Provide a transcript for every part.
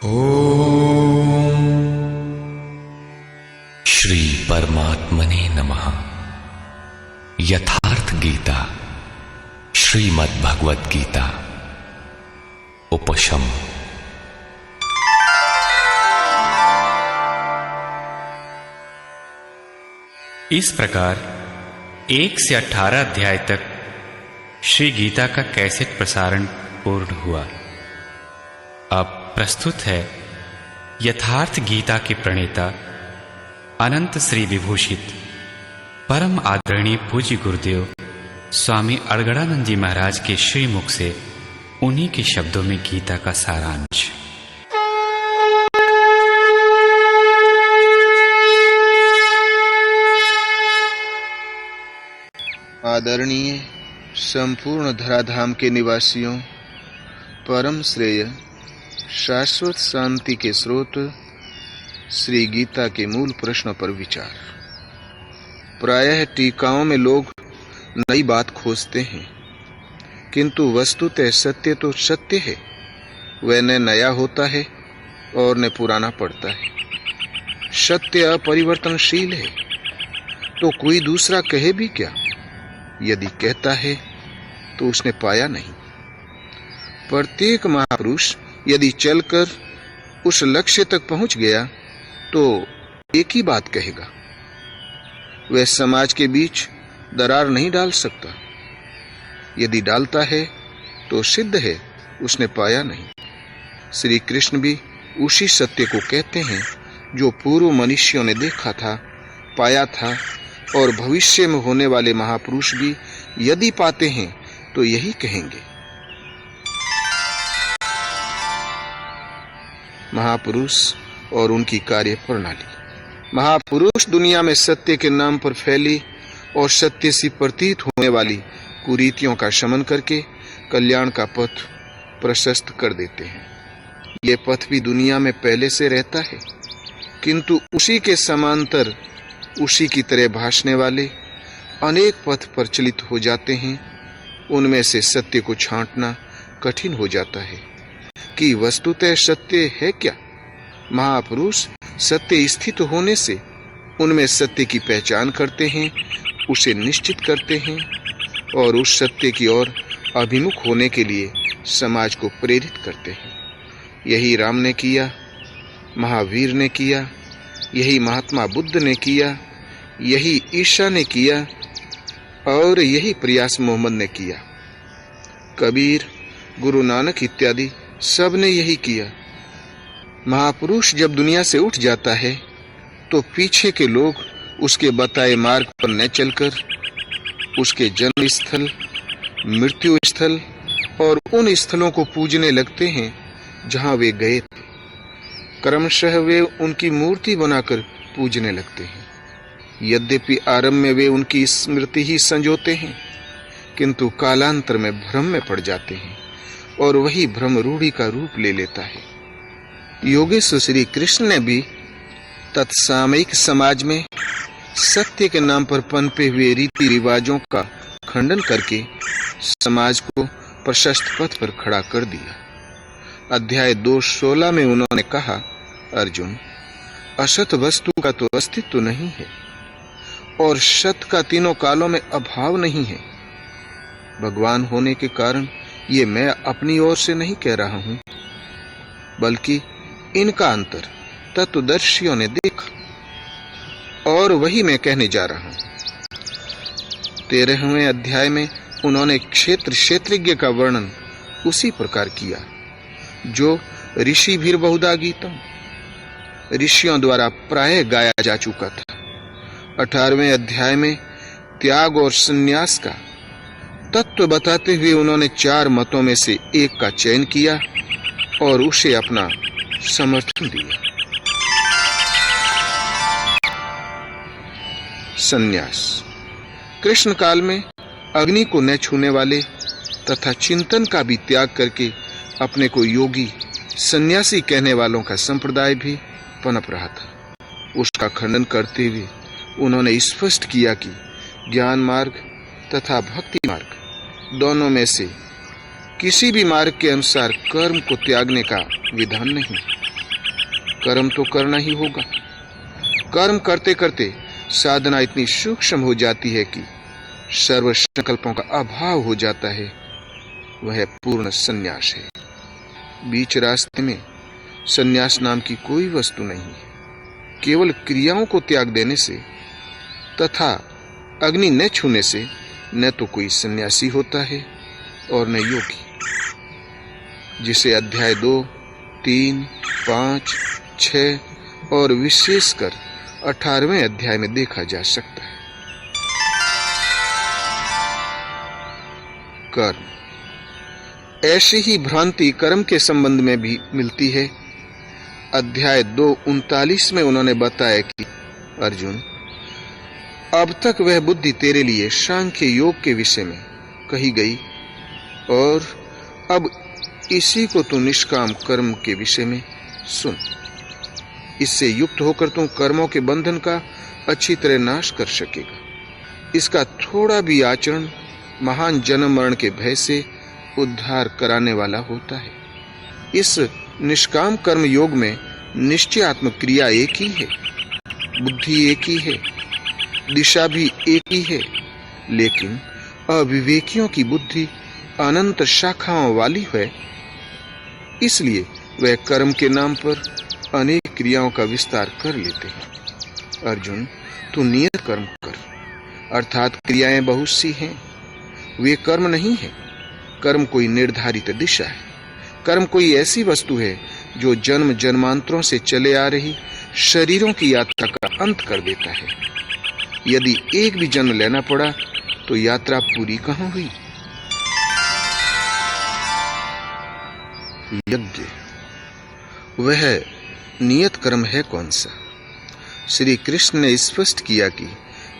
ओम श्री परमात्मने नमः। यथार्थ गीता श्रीमद् भगवत गीता उपशम। इस प्रकार 1 से 18 अध्याय तक श्री गीता का कैसेट प्रसारण पूर्ण हुआ। अब प्रस्तुत है यथार्थ गीता के प्रणेता अनंत श्री विभूषित परम आदरणीय पूज्य गुरुदेव स्वामी अड़गड़ानंद जी महाराज के श्रीमुख से उन्हीं के शब्दों में गीता का सारांश। आदरणीय संपूर्ण धराधाम के निवासियों, परम श्रेय शाश्वत शांति के स्रोत श्री गीता के मूल प्रश्नों पर विचार। प्रायः टीकाओं में लोग नई बात खोजते हैं, किंतु वस्तुतः सत्य तो सत्य है। वह न नया होता है और न पुराना पड़ता है। सत्य अपरिवर्तनशील है, तो कोई दूसरा कहे भी क्या? यदि कहता है तो उसने पाया नहीं। प्रत्येक महापुरुष यदि चलकर उस लक्ष्य तक पहुंच गया तो एक ही बात कहेगा। वह समाज के बीच दरार नहीं डाल सकता। यदि डालता है तो सिद्ध है उसने पाया नहीं। श्री कृष्ण भी उसी सत्य को कहते हैं जो पूर्व मनुष्यों ने देखा था, पाया था, और भविष्य में होने वाले महापुरुष भी यदि पाते हैं तो यही कहेंगे। महापुरुष और उनकी कार्य प्रणाली। महापुरुष दुनिया में सत्य के नाम पर फैली और सत्य सी प्रतीत होने वाली कुरीतियों का शमन करके कल्याण का पथ प्रशस्त कर देते हैं। ये पथ भी दुनिया में पहले से रहता है, किंतु उसी के समांतर उसी की तरह भासने वाले अनेक पथ प्रचलित हो जाते हैं। उनमें से सत्य को छांटना कठिन हो जाता है कि वस्तुतः सत्य है क्या। महापुरुष सत्य स्थित होने से उनमें सत्य की पहचान करते हैं, उसे निश्चित करते हैं और उस सत्य की ओर अभिमुख होने के लिए समाज को प्रेरित करते हैं। यही राम ने किया, महावीर ने किया, यही महात्मा बुद्ध ने किया, यही ईसा ने किया और यही प्रयास मोहम्मद ने किया। कबीर, गुरु नानक इत्यादि सब ने यही किया। महापुरुष जब दुनिया से उठ जाता है तो पीछे के लोग उसके बताए मार्ग पर न चलकर उसके जन्म स्थल, मृत्यु स्थल और उन स्थलों को पूजने लगते हैं जहां वे गए थे। क्रमशः वे उनकी मूर्ति बनाकर पूजने लगते हैं। यद्यपि आरंभ में वे उनकी स्मृति ही संजोते हैं, किंतु कालांतर में भ्रम में पड़ जाते हैं और वही भ्रम रूढ़ी का रूप ले लेता है। योगेश्वर श्री कृष्ण ने भी तत्सामयिक समाज में सत्य के नाम पर पनपे हुए रीति रिवाजों का खंडन करके समाज को प्रशस्त पथ पर खड़ा कर दिया। अध्याय 2:16 में उन्होंने कहा, अर्जुन, असत वस्तु का तो अस्तित्व नहीं है और सत का तीनों कालों में अभाव नहीं है। भगवान होने के कारण ये मैं अपनी ओर से नहीं कह रहा हूं, बल्कि इनका अंतर तत्वदर्शियों ने देखा और वही मैं कहने जा रहा हूं। 13वें अध्याय में उन्होंने क्षेत्रज्ञ का वर्णन उसी प्रकार किया जो ऋषि भीर बहुधा गीतम ऋषियों द्वारा प्राय गाया जा चुका था। 18वें अध्याय में त्याग और संन्यास का तत्व बताते हुए उन्होंने 4 मतों में से एक का चयन किया और उसे अपना समर्थन दिया। संन्यास। कृष्ण काल में अग्नि को न छूने वाले तथा चिंतन का भी त्याग करके अपने को योगी सन्यासी कहने वालों का संप्रदाय भी पनप रहा था। उसका खंडन करते हुए उन्होंने स्पष्ट किया कि ज्ञान मार्ग तथा भक्ति मार्ग दोनों में से किसी भी मार्ग के अनुसार कर्म को त्यागने का विधान नहीं। कर्म तो करना ही होगा। कर्म करते करते साधना इतनी सूक्ष्म हो जाती है कि सर्व संकल्पों का अभाव हो जाता है। वह पूर्ण संन्यास है। बीच रास्ते में संन्यास नाम की कोई वस्तु नहीं है। केवल क्रियाओं को त्याग देने से तथा अग्नि न छूने से न तो कोई सन्यासी होता है और न योगी, जिसे अध्याय 2, 3, 5, 6 और विशेषकर 18वें अध्याय में देखा जा सकता है। कर्म। ऐसी ही भ्रांति कर्म के संबंध में भी मिलती है। अध्याय 2:39 में उन्होंने बताया कि अर्जुन, अब तक वह बुद्धि तेरे लिए सांख्य योग के विषय में कही गई और अब इसी को तू निष्काम कर्म के विषय में सुन। इससे युक्त होकर तू कर्मों के बंधन का अच्छी तरह नाश कर सकेगा। इसका थोड़ा भी आचरण महान जन्म मरण के भय से उद्धार कराने वाला होता है। इस निष्काम कर्म योग में निश्चयात्मक क्रिया एक ही है, बुद्धि एक ही है, दिशा भी एक ही है, लेकिन अविवेकियों की बुद्धि अनंत शाखाओं वाली है। इसलिए वह कर्म के नाम पर अनेक क्रियाओं का विस्तार कर लेते हैं। अर्जुन, तू नियत कर्म कर, अर्थात क्रियाएं बहुत सी हैं, वे कर्म नहीं है। कर्म कोई निर्धारित दिशा है। कर्म कोई ऐसी वस्तु है जो जन्म जन्मांतरों से चले आ रही शरीरों की यात्रा का अंत कर देता है। यदि एक भी जन्म लेना पड़ा तो यात्रा पूरी कहां हुई? यज्ञ, वह नियत कर्म है कौन सा? श्री कृष्ण ने स्पष्ट किया कि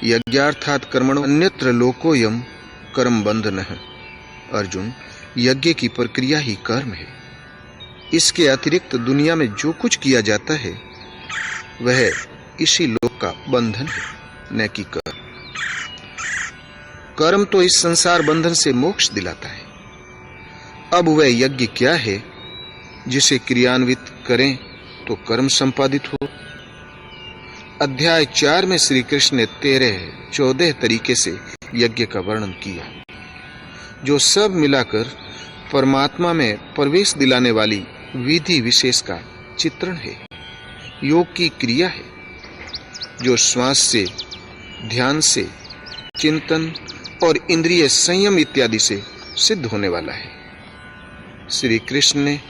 यज्ञार्थात कर्मणो अन्यत्र लोकोयम कर्म बंधनः। अर्जुन, यज्ञ की प्रक्रिया ही कर्म है। इसके अतिरिक्त दुनिया में जो कुछ किया जाता है वह इसी लोक का बंधन है, न कि कर्म। कर्म तो इस संसार बंधन से मोक्ष दिलाता है। अब वह यज्ञ क्या है जिसे क्रियान्वित करें तो कर्म संपादित हो? अध्याय 4 में श्री कृष्ण ने 13-14 तरीके से यज्ञ का वर्णन किया, जो सब मिलाकर परमात्मा में प्रवेश दिलाने वाली विधि विशेष का चित्रण है। योग की क्रिया है जो श्वास से, ध्यान से, चिंतन और इंद्रिय संयम इत्यादि से सिद्ध होने वाला है। श्री कृष्ण ने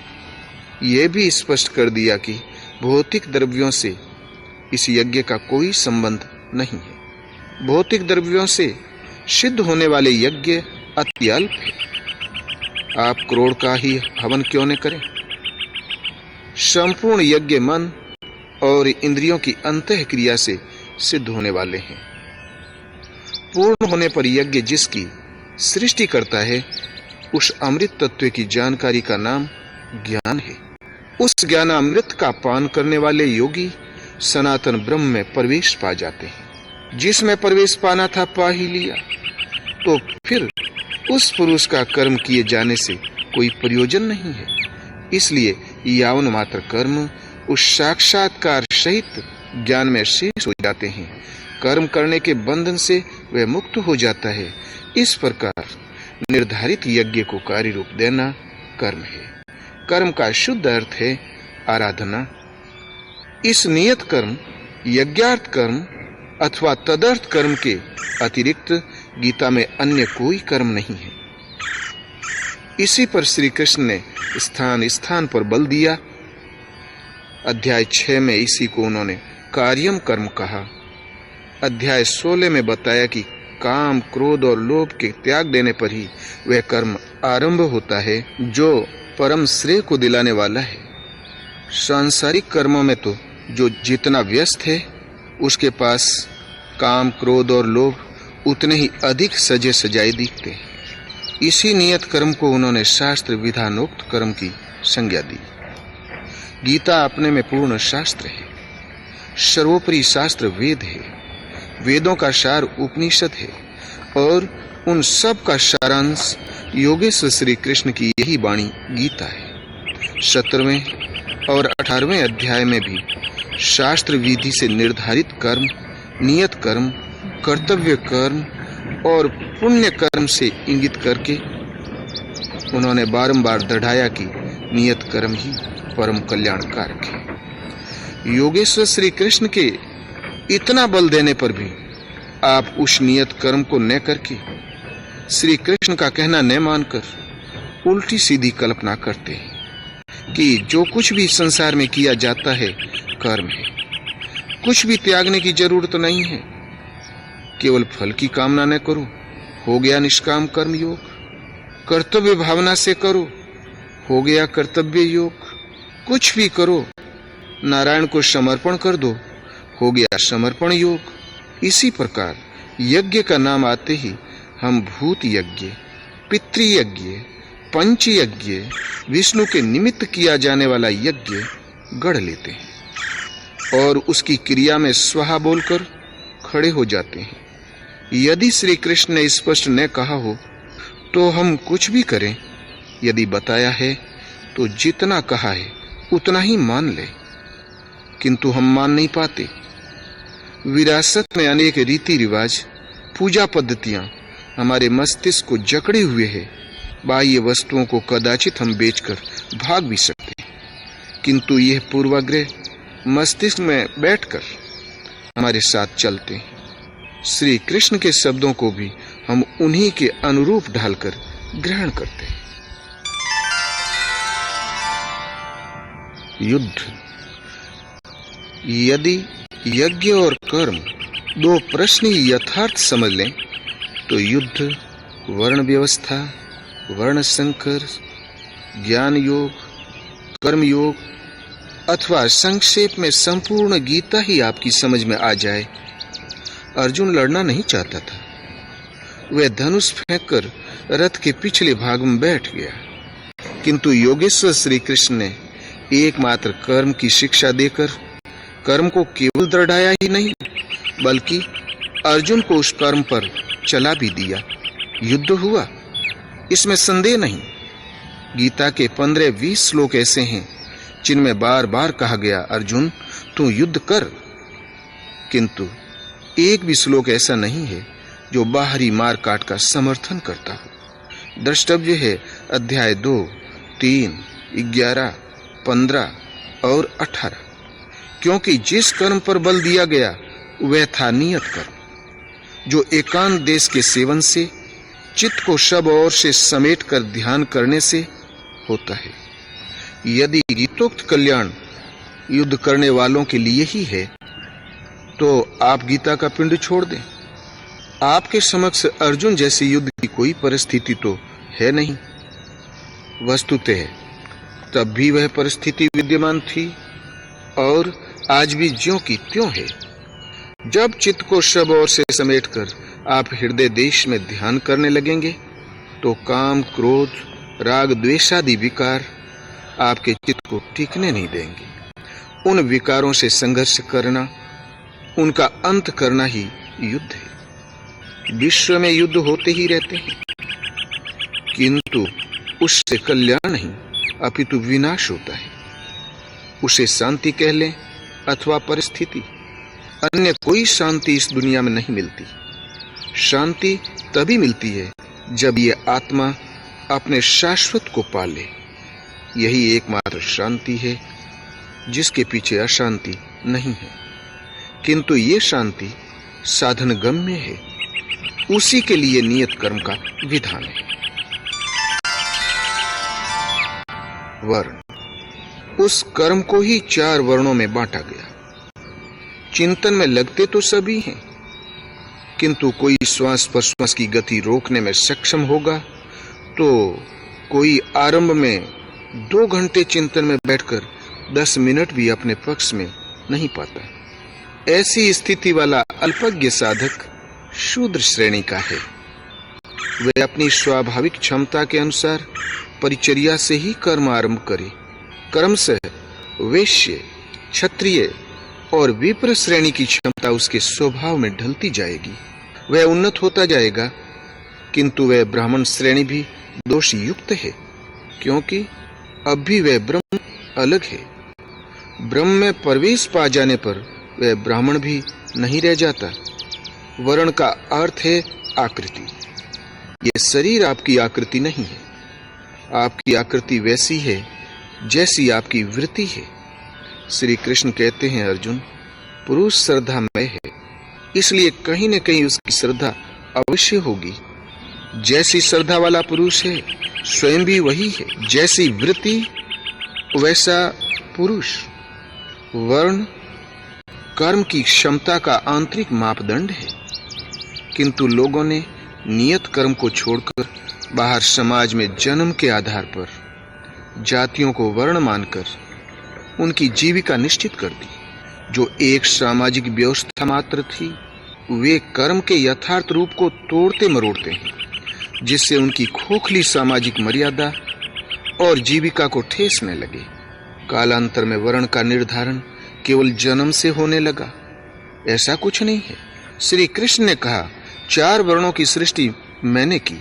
यह भी स्पष्ट कर दिया कि भौतिक द्रव्यों से इस यज्ञ का कोई संबंध नहीं है। भौतिक द्रव्यों से सिद्ध होने वाले यज्ञ अति अल्प है। आप करोड़ का ही हवन क्यों न करें? संपूर्ण यज्ञ मन और इंद्रियों की अंतः क्रिया से सिद्ध होने वाले हैं। पूर्ण होने पर यज्ञ जिसकी सृष्टि करता है, उस अमृत तत्व की जानकारी का नाम ज्ञान है। उस ज्ञानामृत का पान करने वाले योगी सनातन ब्रह्म में प्रवेश पा जाते हैं। जिसमें प्रवेश पाना था पा ही लिया, तो फिर उस पुरुष का कर्म किए जाने से कोई प्रयोजन नहीं है। इसलिए यावन मात्र कर्म उस साक्षात्कार सहित ज्ञान में शेष हो जाते हैं। कर्म करने के बंधन से वह मुक्त हो जाता है। इस प्रकार निर्धारित यज्ञ को कार्य रूप देना कर्म है। कर्म का शुद्ध अर्थ है आराधना। इस नियत कर्म, यज्ञार्थ कर्म अथवा तदर्थ कर्म के अतिरिक्त गीता में अन्य कोई कर्म नहीं है। इसी पर श्री कृष्ण ने स्थान स्थान पर बल दिया। अध्याय 6 में इसी को उन्होंने कार्यम कर्म कहा। अध्याय 16 में बताया कि काम, क्रोध और लोभ के त्याग देने पर ही वह कर्म आरंभ होता है जो परम श्रेय को दिलाने वाला है। सांसारिक कर्मों में तो जो जितना व्यस्त है, उसके पास काम, क्रोध और लोभ उतने ही अधिक सजे सजाए दिखते हैं। इसी नियत कर्म को उन्होंने शास्त्र विधानोक्त कर्म की संज्ञा दी। गीता अपने में पूर्ण शास्त्र है। सर्वोपरि शास्त्र वेद है। वेदों का सार उपनिषद है और उन सब का सारांश योगेश्वर श्री कृष्ण की यही वाणी गीता है। 17वें और 18वें अध्याय में भी शास्त्र विधि से निर्धारित कर्म, नियत कर्म, कर्तव्य कर्म और पुण्य कर्म से इंगित करके उन्होंने बारंबार दृढ़ाया कि नियत कर्म ही परम कल्याणकारक है। योगेश्वर श्री कृष्ण के इतना बल देने पर भी आप उस नियत कर्म को न करके श्री कृष्ण का कहना न मानकर उल्टी सीधी कल्पना करते हैं कि जो कुछ भी संसार में किया जाता है कर्म है, कुछ भी त्यागने की जरूरत नहीं है, केवल फल की कामना न करो, हो गया निष्काम कर्म योग, कर्तव्य भावना से करो, हो गया कर्तव्य योग, कुछ भी करो, नारायण को समर्पण कर दो, हो गया समर्पण योग। इसी प्रकार यज्ञ का नाम आते ही हम भूत यज्ञ, पितृयज्ञ, पंच यज्ञ, विष्णु के निमित्त किया जाने वाला यज्ञ गढ़ लेते हैं और उसकी क्रिया में स्वाहा बोलकर खड़े हो जाते हैं। यदि श्री कृष्ण ने स्पष्ट न कहा हो तो हम कुछ भी करें, यदि बताया है तो जितना कहा है उतना ही मान ले, किंतु हम मान नहीं पाते। विरासत में अनेक रीति रिवाज, पूजा पद्धतियां हमारे मस्तिष्क को जकड़े हुए है। बाह्य वस्तुओं को कदाचित हम बेचकर भाग भी सकते हैं, किंतु यह पूर्वाग्रह मस्तिष्क में बैठकर हमारे साथ चलते हैं। श्री कृष्ण के शब्दों को भी हम उन्हीं के अनुरूप ढालकर ग्रहण करते हैं। युद्ध। यदि यज्ञ और कर्म दो प्रश्न ही यथार्थ समझ लें तो युद्ध, वर्ण व्यवस्था, वर्ण संकर, ज्ञान योग, कर्म योग अथवा संक्षेप में संपूर्ण गीता ही आपकी समझ में आ जाए। अर्जुन लड़ना नहीं चाहता था, वह धनुष फेंककर रथ के पिछले भाग में बैठ गया, किंतु योगेश्वर श्री कृष्ण ने एकमात्र कर्म की शिक्षा देकर कर्म को केवल दृढ़ाया ही नहीं, बल्कि अर्जुन को उस कर्म पर चला भी दिया। युद्ध हुआ, इसमें संदेह नहीं। गीता के 15-20 श्लोक ऐसे हैं जिनमें बार बार कहा गया, अर्जुन तू युद्ध कर, किंतु एक भी श्लोक ऐसा नहीं है जो बाहरी मार काट का समर्थन करता हो। द्रष्टव्य है अध्याय 2, 3, 11, 15 और 18, क्योंकि जिस कर्म पर बल दिया गया वह था नियत कर्म, जो एकांत देश के सेवन से, चित्त को सब ओर से समेट कर ध्यान करने से होता है। यदि गीतोक्त कल्याण युद्ध करने वालों के लिए ही है तो आप गीता का पिंड छोड़ दें। आपके समक्ष अर्जुन जैसे युद्ध की कोई परिस्थिति तो है नहीं। वस्तुतः तब भी वह परिस्थिति विद्यमान थी और आज भी ज्यों की त्यों है। जब चित्त को सब ओर से समेटकर आप हृदय देश में ध्यान करने लगेंगे तो काम, क्रोध, राग, द्वेष आदि विकार आपके चित्त को टिकने नहीं देंगे। उन विकारों से संघर्ष करना, उनका अंत करना ही युद्ध है। विश्व में युद्ध होते ही रहते हैं, किंतु उससे कल्याण नहीं अपितु विनाश होता है। उसे शांति कह लें अथवा परिस्थिति, अन्य कोई शांति इस दुनिया में नहीं मिलती। शांति तभी मिलती है जब ये आत्मा अपने शाश्वत को पाले। यही एकमात्र शांति है जिसके पीछे अशांति नहीं है, किंतु ये शांति साधन गम्य है। उसी के लिए नियत कर्म का विधान है। वर्ण, उस कर्म को ही 4 वर्णों में बांटा गया। चिंतन में लगते तो सभी हैं, किंतु कोई श्वास प्रश्वास की गति रोकने में सक्षम होगा तो कोई आरंभ में 2 घंटे चिंतन में बैठकर 10 मिनट भी अपने पक्ष में नहीं पाता। ऐसी स्थिति वाला अल्पज्ञ साधक शूद्र श्रेणी का है। वह अपनी स्वाभाविक क्षमता के अनुसार परिचर्या से ही कर्म आरंभ करे। क्रमशः वैश्य, क्षत्रिय और विप्र श्रेणी की क्षमता उसके स्वभाव में ढलती जाएगी। वह उन्नत होता जाएगा, किंतु वह ब्राह्मण श्रेणी भी दोष युक्त है, क्योंकि अब भी वह ब्रह्म अलग है। ब्रह्म में प्रवेश पा जाने पर वह ब्राह्मण भी नहीं रह जाता। वर्ण का अर्थ है आकृति। ये शरीर आपकी आकृति नहीं है। आपकी आकृति वैसी है जैसी आपकी वृत्ति है। श्री कृष्ण कहते हैं, अर्जुन, पुरुष श्रद्धामय है, इसलिए कहीं न कहीं उसकी श्रद्धा अवश्य होगी। जैसी श्रद्धा वाला पुरुष है स्वयं भी वही है। जैसी वृत्ति वैसा पुरुष। वर्ण कर्म की क्षमता का आंतरिक मापदंड है, किंतु लोगों ने नियत कर्म को छोड़कर बाहर समाज में जन्म के आधार पर जातियों को वर्ण मानकर उनकी जीविका निश्चित कर दी। जो एक सामाजिक व्यवस्था मात्र थी, वे कर्म के यथार्थ रूप को तोड़ते मरोड़ते हैं, जिससे उनकी खोखली सामाजिक मर्यादा और जीविका को ठेस न लगे। कालांतर में वर्ण का निर्धारण केवल जन्म से होने लगा, ऐसा कुछ नहीं है। श्री कृष्ण ने कहा, 4 वर्णों की सृष्टि मैंने की।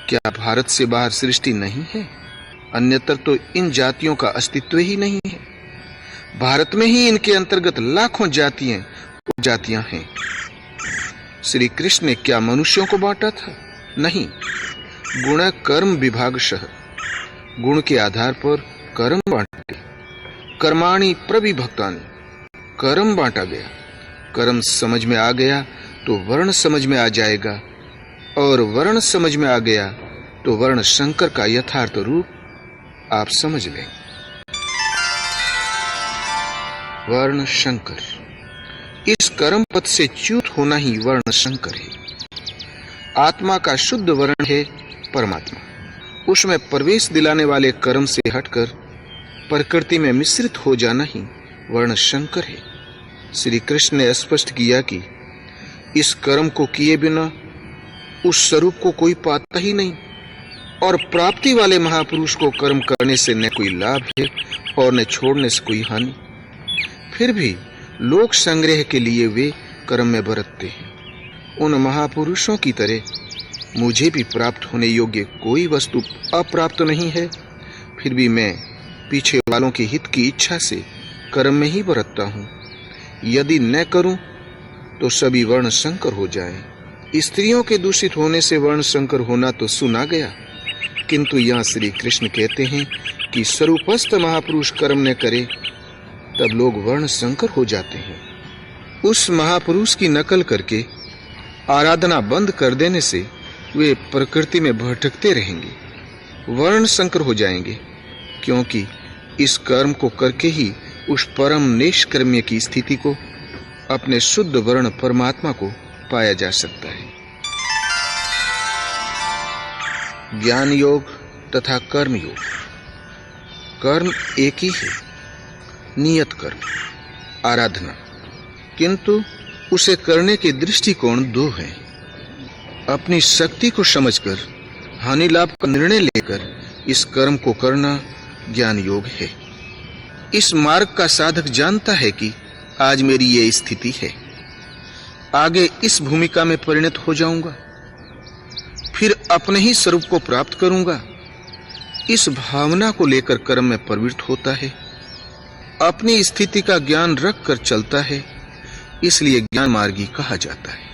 क्या भारत से बाहर सृष्टि नहीं है? अन्यत्र तो इन जातियों का अस्तित्व ही नहीं है। भारत में ही इनके अंतर्गत लाखों जातियां हैं। श्री कृष्ण ने क्या मनुष्यों को बांटा था? नहीं। गुण कर्म विभागशः, गुण के आधार पर कर्म बांटा गया। कर्माणि प्रविभक्तानि, कर्म बांटा गया। कर्म समझ में आ गया तो वर्ण समझ में आ जाएगा, और वर्ण समझ में आ गया तो वर्ण शंकर का यथार्थ रूप आप समझ लें। वर्ण शंकर, इस कर्म पथ से च्युत होना ही वर्ण शंकर है। आत्मा का शुद्ध वर्ण है परमात्मा। उसमें प्रवेश दिलाने वाले कर्म से हटकर प्रकृति में मिश्रित हो जाना ही वर्ण शंकर है। श्री कृष्ण ने स्पष्ट किया कि इस कर्म को किए बिना उस स्वरूप को कोई पाता ही नहीं, और प्राप्ति वाले महापुरुष को कर्म करने से न कोई लाभ है और न छोड़ने से कोई हानि। फिर भी लोक संग्रह के लिए वे कर्म में बरतते हैं। उन महापुरुषों की तरह मुझे भी प्राप्त होने योग्य कोई वस्तु अप्राप्त नहीं है, फिर भी मैं पीछे वालों के हित की इच्छा से कर्म में ही बरतता हूँ। यदि न करूं तो सभी वर्ण संकर हो जाएं। स्त्रियों के दूषित होने से वर्ण संकर होना तो सुना गया, किंतु यहाँ श्री कृष्ण कहते हैं कि स्वरूपस्थ महापुरुष कर्म न करे तब लोग वर्ण संकर हो जाते हैं। उस महापुरुष की नकल करके आराधना बंद कर देने से वे प्रकृति में भटकते रहेंगे, वर्ण संकर हो जाएंगे, क्योंकि इस कर्म को करके ही उस परम निष्कर्म्य की स्थिति को, अपने शुद्ध वर्ण परमात्मा को पाया जा सकता है। ज्ञान योग तथा कर्म योग। कर्म एक ही है, नियत कर्म, आराधना, किंतु उसे करने के दृष्टिकोण 2 हैं। अपनी शक्ति को समझकर हानि लाभ का निर्णय लेकर इस कर्म को करना ज्ञान योग है। इस मार्ग का साधक जानता है कि आज मेरी ये स्थिति है, आगे इस भूमिका में परिणत हो जाऊंगा, फिर अपने ही स्वरूप को प्राप्त करूंगा। इस भावना को लेकर कर्म में प्रवृत्त होता है, अपनी स्थिति का ज्ञान रख कर चलता है, इसलिए ज्ञान मार्गी कहा जाता है।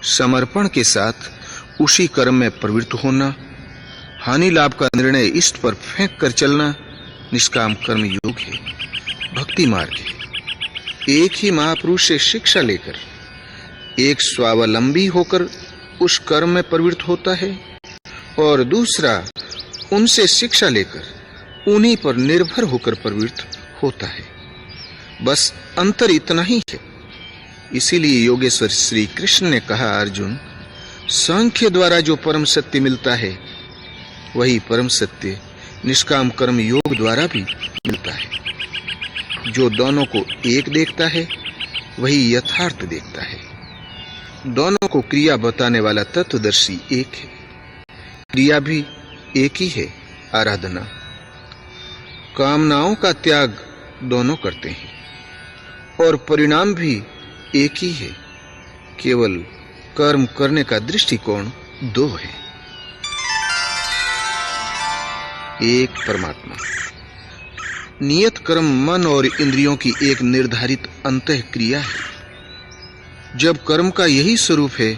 समर्पण के साथ उसी कर्म में प्रवृत्त होना, हानि लाभ का निर्णय इष्ट पर फेंक कर चलना निष्काम कर्म योग है, भक्ति मार्ग है। एक ही महापुरुष से शिक्षा लेकर एक स्वावलंबी होकर उस कर्म में प्रवृत्त होता है, और दूसरा उनसे शिक्षा लेकर उन्हीं पर निर्भर होकर प्रवृत्त होता है। बस अंतर इतना ही है। इसीलिए योगेश्वर श्री कृष्ण ने कहा, अर्जुन, सांख्य द्वारा जो परम सत्य मिलता है वही परम सत्य निष्काम कर्म योग द्वारा भी मिलता है। जो दोनों को एक देखता है वही यथार्थ देखता है। दोनों को क्रिया बताने वाला तत्वदर्शी एक है। क्रिया भी एक ही है, आराधना। कामनाओं का त्याग दोनों करते हैं, और परिणाम भी एक ही है, केवल कर्म करने का दृष्टिकोण 2 है। एक परमात्मा। नियत कर्म मन और इंद्रियों की एक निर्धारित अंतः क्रिया है। जब कर्म का यही स्वरूप है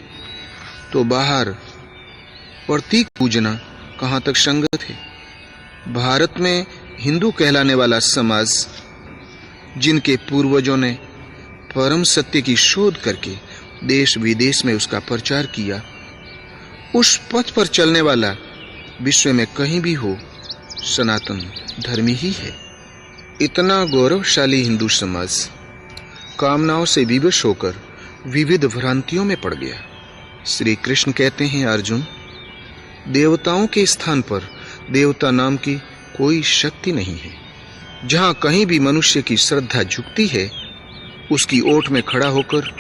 तो बाहर प्रतीक पूजना कहां तक संगत है। भारत में हिंदू कहलाने वाला समाज, जिनके पूर्वजों ने परम सत्य की शोध करके देश विदेश में उसका प्रचार किया, उस पथ पर चलने वाला विश्व में कहीं भी हो सनातन धर्मी ही है। इतना गौरवशाली हिंदू समाज कामनाओं से विवश होकर विविध भ्रांतियों में पड़ गया। श्री कृष्ण कहते हैं, अर्जुन, देवताओं के स्थान पर देवता नाम की कोई शक्ति नहीं है। जहां कहीं भी मनुष्य की श्रद्धा झुकती है, उसकी ओट में खड़ा होकर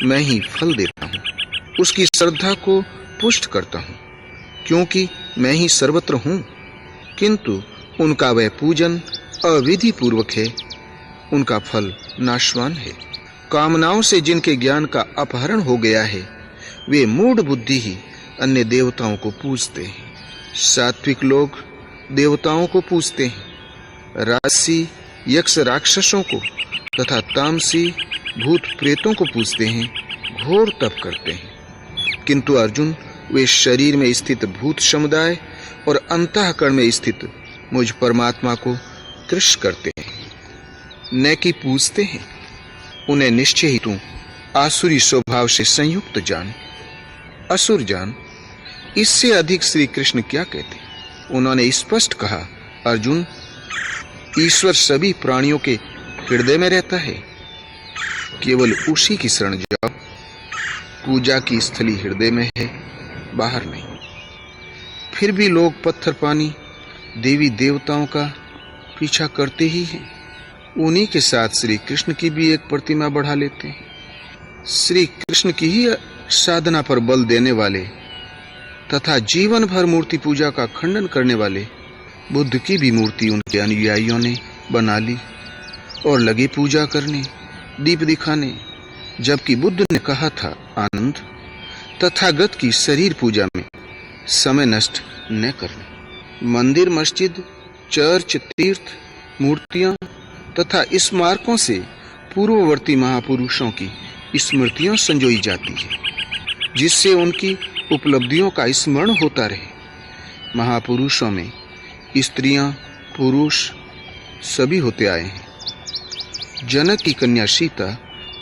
मैं ही फल देता हूं, उसकी श्रद्धा को पुष्ट करता हूं, क्योंकि मैं ही सर्वत्र हूं। किंतु उनका वह पूजन अविधि पूर्वक है, उनका फल नाशवान है। कामनाओं से जिनके ज्ञान का अपहरण हो गया है, वे मूढ़ बुद्धि ही अन्य देवताओं को पूजते हैं। सात्विक लोग देवताओं को पूजते हैं, राजसी यक्ष राक्षसों को तथा तामसी भूत प्रेतों को पूजते हैं, घोर तप करते हैं। किंतु अर्जुन, वे शरीर में स्थित भूत समुदाय और अंतःकरण में स्थित मुझ परमात्मा को कृष्ण करते हैं, न कि पूजते हैं। उन्हें निश्चय ही तू आसुरी स्वभाव से संयुक्त जान, असुर जान। इससे अधिक श्री कृष्ण क्या कहते? उन्होंने स्पष्ट कहा, अर्जुन, ईश्वर सभी प्राणियों के हृदय में रहता है, केवल उसी की शरण जाओ। पूजा की स्थली हृदय में है, बाहर नहीं। फिर भी लोग पत्थर पानी देवी देवताओं का पीछा करते ही हैं। उन्हीं के साथ श्री कृष्ण की भी एक प्रतिमा बढ़ा लेते हैं। श्री कृष्ण की ही साधना पर बल देने वाले तथा जीवन भर मूर्ति पूजा का खंडन करने वाले बुद्ध की भी मूर्ति उनके अनुयायियों ने बना ली और लगे पूजा करने, दीप दिखाने। जबकि बुद्ध ने कहा था, आनंद, तथागत की शरीर पूजा में समय नष्ट न करना। मंदिर, मस्जिद, चर्च, तीर्थ, मूर्तियां तथा स्मारकों से पूर्ववर्ती महापुरुषों की स्मृतियां संजोई जाती है, जिससे उनकी उपलब्धियों का स्मरण होता रहे। महापुरुषों में स्त्रियां, पुरुष सभी होते आए हैं। जनक की कन्या सीता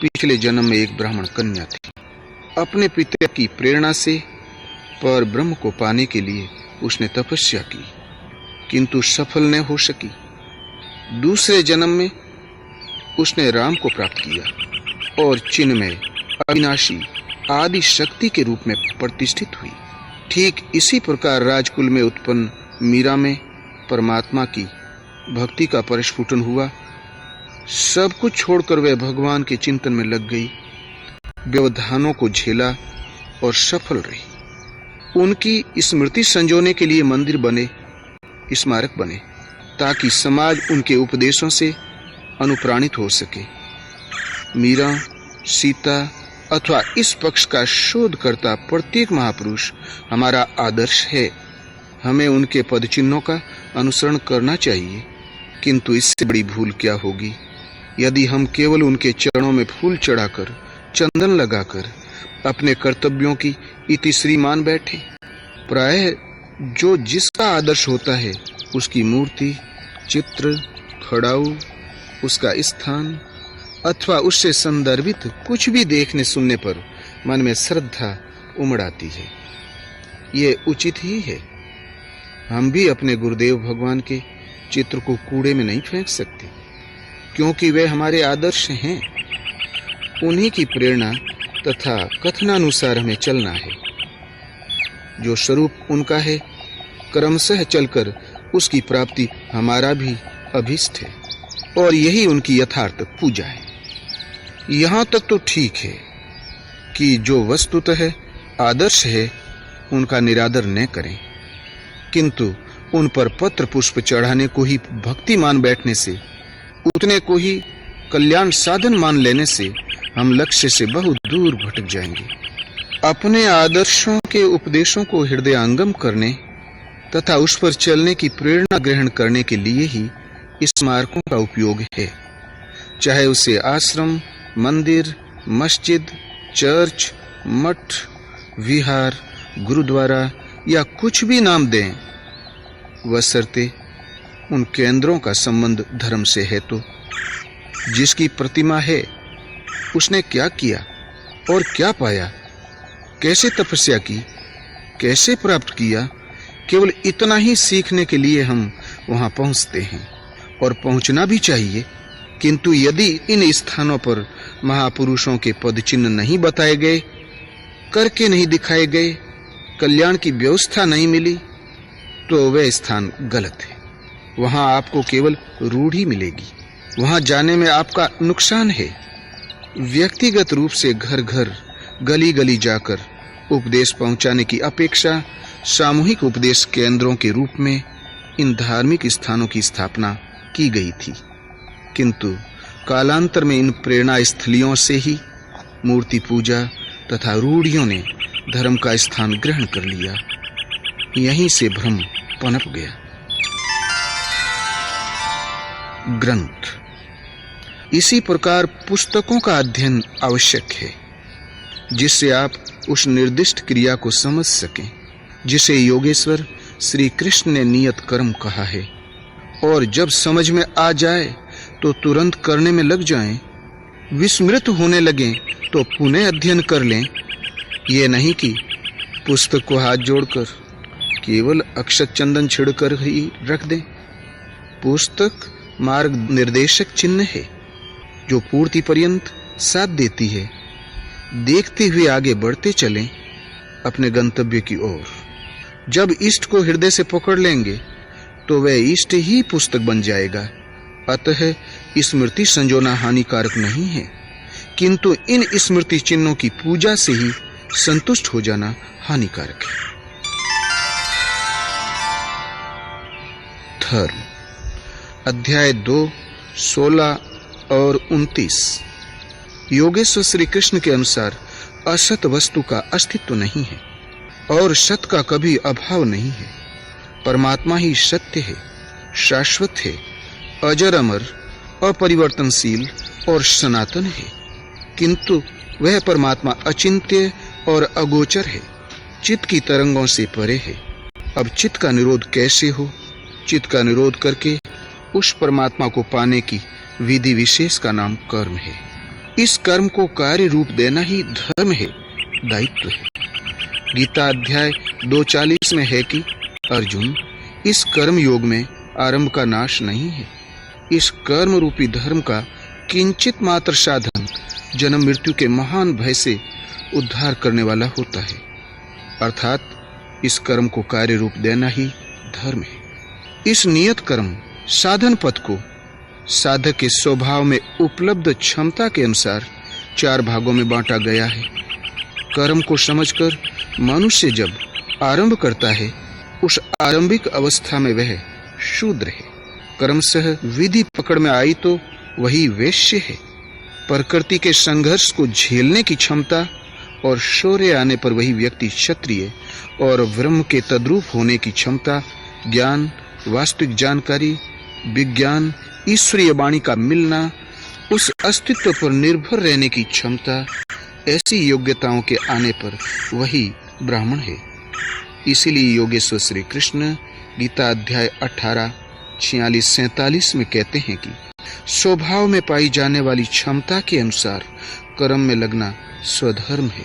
पिछले जन्म में एक ब्राह्मण कन्या थी। अपने पिता की प्रेरणा से पर ब्रह्म को पाने के लिए उसने तपस्या की, किंतु सफल न हो सकी। दूसरे जन्म में उसने राम को प्राप्त किया और चिन्मय, अविनाशी, आदि शक्ति के रूप में प्रतिष्ठित हुई। ठीक इसी प्रकार राजकुल में उत्पन्न मीरा में परमात्मा की भक्ति का परिस्फुटन हुआ। सब कुछ छोड़कर वह भगवान के चिंतन में लग गई, व्यवधानों को झेला और सफल रही। उनकी स्मृति संजोने के लिए मंदिर बने, स्मारक बने, ताकि समाज उनके उपदेशों से अनुप्राणित हो सके। मीरा, सीता अथवा इस पक्ष का शोध करता प्रत्येक महापुरुष हमारा आदर्श है। हमें उनके पद चिन्हों का अनुसरण करना चाहिए। किंतु इससे बड़ी भूल क्या होगी यदि हम केवल उनके चरणों में फूल चढ़ाकर, चंदन लगाकर अपने कर्तव्यों की इतिश्री मान बैठे। प्रायः जो जिसका आदर्श होता है, उसकी मूर्ति, चित्र, खड़ाऊ, उसका स्थान अथवा उससे संदर्भित कुछ भी देखने सुनने पर मन में श्रद्धा उमड़ आती है। ये उचित ही है। हम भी अपने गुरुदेव भगवान के चित्र को कूड़े में नहीं फेंक सकते, क्योंकि वे हमारे आदर्श हैं। उन्हीं की प्रेरणा तथा कथनानुसार हमें चलना है। जो स्वरूप उनका है, क्रमशः चलकर उसकी प्राप्ति हमारा भी अभिष्ट है, और यही उनकी यथार्थ पूजा है। यहाँ तक तो ठीक है कि जो वस्तुतः आदर्श है उनका निरादर न करें, किंतु उन पर पत्र पुष्प चढ़ाने को ही भक्ति मान बैठने से, उतने को ही कल्याण साधन मान लेने से हम लक्ष्य से बहुत दूर भटक जाएंगे। अपने आदर्शों के उपदेशों को हृदयंगम करने तथा उस पर चलने की प्रेरणा ग्रहण करने के लिए ही स्मारकों का उपयोग है, चाहे उसे आश्रम, मंदिर, मस्जिद, चर्च, मठ, विहार, गुरुद्वारा या कुछ भी नाम दें, बशर्ते उन केंद्रों का संबंध धर्म से है। तो जिसकी प्रतिमा है उसने क्या किया और क्या पाया, कैसे तपस्या की, कैसे प्राप्त किया, केवल इतना ही सीखने के लिए हम वहां पहुंचते हैं और पहुंचना भी चाहिए। किंतु यदि इन स्थानों पर महापुरुषों के पद चिन्ह नहीं बताए गए, करके नहीं दिखाए गए, कल्याण की व्यवस्था नहीं मिली, तो वह स्थान गलत है। वहां आपको केवल रूढ़ी मिलेगी। वहां जाने में आपका नुकसान है। व्यक्तिगत रूप से घर घर, गली गली जाकर उपदेश पहुंचाने की अपेक्षा सामूहिक उपदेश केंद्रों के रूप में इन धार्मिक स्थानों की स्थापना की गई थी। किंतु कालांतर में इन प्रेरणा स्थलियों से ही मूर्ति पूजा तथा रूढ़ियों ने धर्म का स्थान ग्रहण कर लिया। यहीं से भ्रम पनप गया। ग्रंथ। इसी प्रकार पुस्तकों का अध्ययन आवश्यक है, जिससे आप उस निर्दिष्ट क्रिया को समझ सकें जिसे योगेश्वर श्री कृष्ण ने नियत कर्म कहा है, और जब समझ में आ जाए तो तुरंत करने में लग जाएं। विस्मृत होने लगें तो पुनः अध्ययन कर लें। ये नहीं कि पुस्तक को हाथ जोड़कर केवल अक्षत चंदन छिड़कर ही रख दें। पुस्तक मार्ग निर्देशक चिन्ह है जो पूर्ति पर्यंत साथ देती है। देखते हुए आगे बढ़ते चलें अपने गंतव्य की ओर। जब इष्ट को हृदय से पकड़ लेंगे तो वह इष्ट ही पुस्तक बन जाएगा। अतः स्मृति संजोना हानिकारक नहीं है, किंतु इन स्मृति चिन्हों की पूजा से ही संतुष्ट हो जाना हानिकारक है। धर्म। अध्याय 2, 16 और 29। योगेश्वर श्री कृष्ण के अनुसार असत वस्तु का अस्तित्व नहीं है और सत का कभी अभाव नहीं है। परमात्मा ही सत्य है, शाश्वत है, अजर अमर, अपरिवर्तनशील और सनातन है। किंतु वह परमात्मा अचिंत्य और अगोचर है, चित्त की तरंगों से परे है। अब चित्त का निरोध कैसे हो? चित्त का निरोध करके उस परमात्मा को पाने की विधि विशेष का नाम कर्म है। इस कर्म को कार्य रूप देना ही धर्म है, दायित्व है। गीता अध्याय 2:40 में है कि अर्जुन, इस कर्म योग में आरंभ का नाश नहीं है। इस कर्म रूपी धर्म का किंचित मात्र साधन जन्म मृत्यु के महान भय से उद्धार करने वाला होता है। अर्थात इस कर्म को कार्य रूप देना ही धर्म है। इस नियत कर्म साधन पथ को साधक के स्वभाव में उपलब्ध क्षमता के अनुसार 4 भागों में बांटा गया है। कर्म को समझकर मनुष्य जब आरंभ करता है, उस आरंभिक अवस्था में वह शूद्र है। कर्मशः विधि पकड़ में आई तो वही वैश्य है। प्रकृति के संघर्ष को झेलने की क्षमता और शौर्य आने पर वही व्यक्ति क्षत्रिय और ब्रह्म के तद्रूप होने की क्षमता, ज्ञान, वास्तविक जानकारी, विज्ञान, ईश्वरीय वाणी का मिलना, उस अस्तित्व पर निर्भर रहने की क्षमता, ऐसी योग्यताओं के आने पर वही ब्राह्मण है। इसीलिए योगेश्वर श्री कृष्ण गीता अध्याय 18, 46-47 में कहते हैं कि स्वभाव में पाई जाने वाली क्षमता के अनुसार कर्म में लगना स्वधर्म है।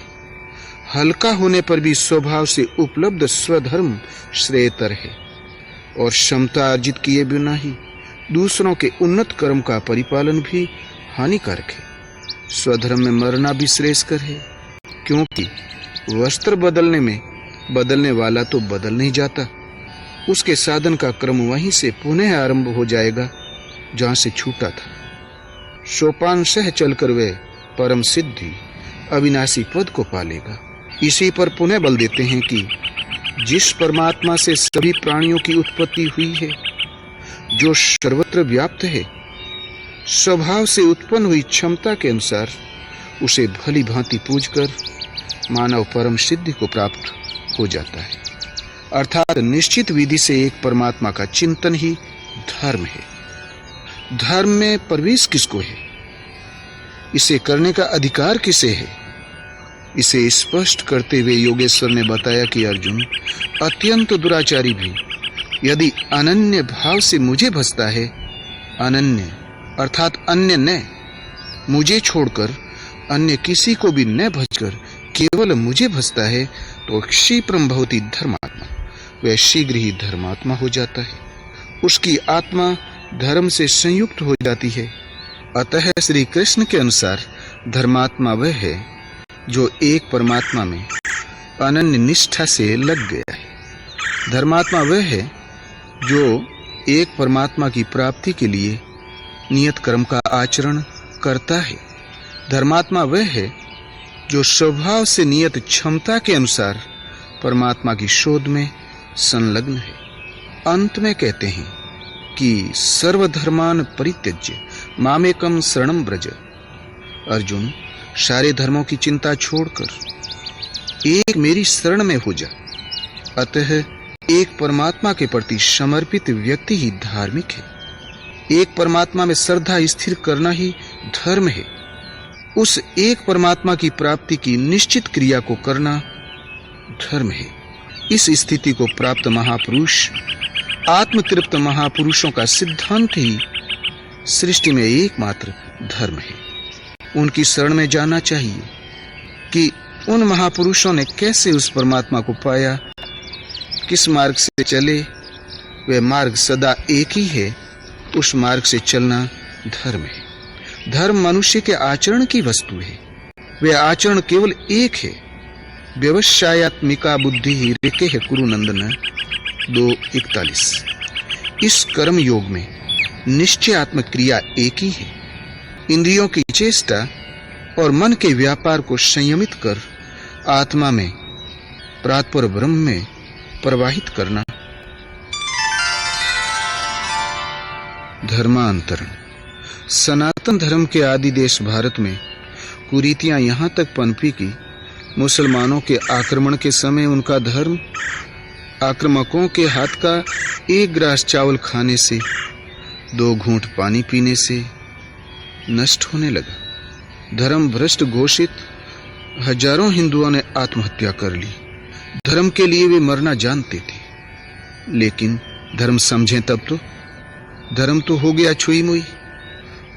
हल्का होने पर भी स्वभाव से उपलब्ध स्वधर्म श्रेयतर है और क्षमता अर्जित किए बिना ही दूसरों के उन्नत कर्म का परिपालन भी हानिकारक है। स्वधर्म में मरना भी श्रेयस्कर है, क्योंकि वस्त्र बदलने में बदलने वाला तो बदल नहीं जाता। उसके साधन का क्रम वहीं से पुनः आरंभ हो जाएगा जहां से छूटा था। सोपान सह चलकर वह परम सिद्धि अविनाशी पद को पालेगा। इसी पर पुनः बल देते हैं कि जिस परमात्मा से सभी प्राणियों की उत्पत्ति हुई है, जो सर्वत्र व्याप्त है, स्वभाव से उत्पन्न हुई क्षमता के अनुसार उसे भली भांति पूजकर मानव परम सिद्धि को प्राप्त हो जाता है। अर्थात निश्चित विधि से एक परमात्मा का चिंतन ही धर्म है। धर्म में प्रवेश किसको है? इसे करने का अधिकार किसे है? इसे स्पष्ट करते हुए योगेश्वर ने बताया कि अर्जुन, अत्यंत दुराचारी भी यदि अनन्य भाव से मुझे भजता है, अनन्य अर्थात अन्य न, मुझे छोड़कर अन्य किसी को भी न भजकर केवल मुझे भजता है, तो क्षिप्रम भवति धर्मात्मा, वह शीघ्र ही धर्मात्मा हो जाता है। उसकी आत्मा धर्म से संयुक्त हो जाती है। अतः श्री कृष्ण के अनुसार धर्मात्मा वह है जो एक परमात्मा में अनन्य निष्ठा से लग गया है। धर्मात्मा वह है जो एक परमात्मा की प्राप्ति के लिए नियत कर्म का आचरण करता है। धर्मात्मा वह है जो स्वभाव से नियत क्षमता के अनुसार परमात्मा की शोध में संलग्न है। अंत में कहते हैं कि सर्वधर्मान परित्यज्य मामेकम शरणं व्रज। अर्जुन, सारे धर्मों की चिंता छोड़कर एक मेरी शरण में हो जा। अतः एक परमात्मा के प्रति समर्पित व्यक्ति ही धार्मिक है। एक परमात्मा में श्रद्धा स्थिर करना ही धर्म है। उस एक परमात्मा की प्राप्ति की निश्चित क्रिया को करना धर्म है। इस स्थिति को प्राप्त महापुरुष, आत्मतृप्त महापुरुषों का सिद्धांत ही सृष्टि में एकमात्र धर्म है। उनकी शरण में जाना चाहिए कि उन महापुरुषों ने कैसे उस परमात्मा को पाया, किस मार्ग से चले। वह मार्ग सदा एक ही है। उस मार्ग से चलना धर्म है। धर्म मनुष्य के आचरण की वस्तु है। वह आचरण केवल एक है। व्यवसायत्मिका बुद्धि ही रेके है कुरुनंदन 2:41। इस कर्म योग में निश्चयात्मक क्रिया एक ही है। इंद्रियों की चेष्टा और मन के व्यापार को संयमित कर आत्मा में प्रातपर ब्रह्म में प्रवाहित करना। धर्मांतरण। सनातन धर्म के आदि देश भारत में कुरीतियां यहां तक पनपी कि मुसलमानों के आक्रमण के समय उनका धर्म आक्रामकों के हाथ का एक ग्रास चावल खाने से, 2 घूंट पानी पीने से नष्ट होने लगा। धर्म भ्रष्ट घोषित हजारों हिंदुओं ने आत्महत्या कर ली। धर्म के लिए वे मरना जानते थे, लेकिन धर्म समझें तब तो। धर्म तो हो गया छुई मुई।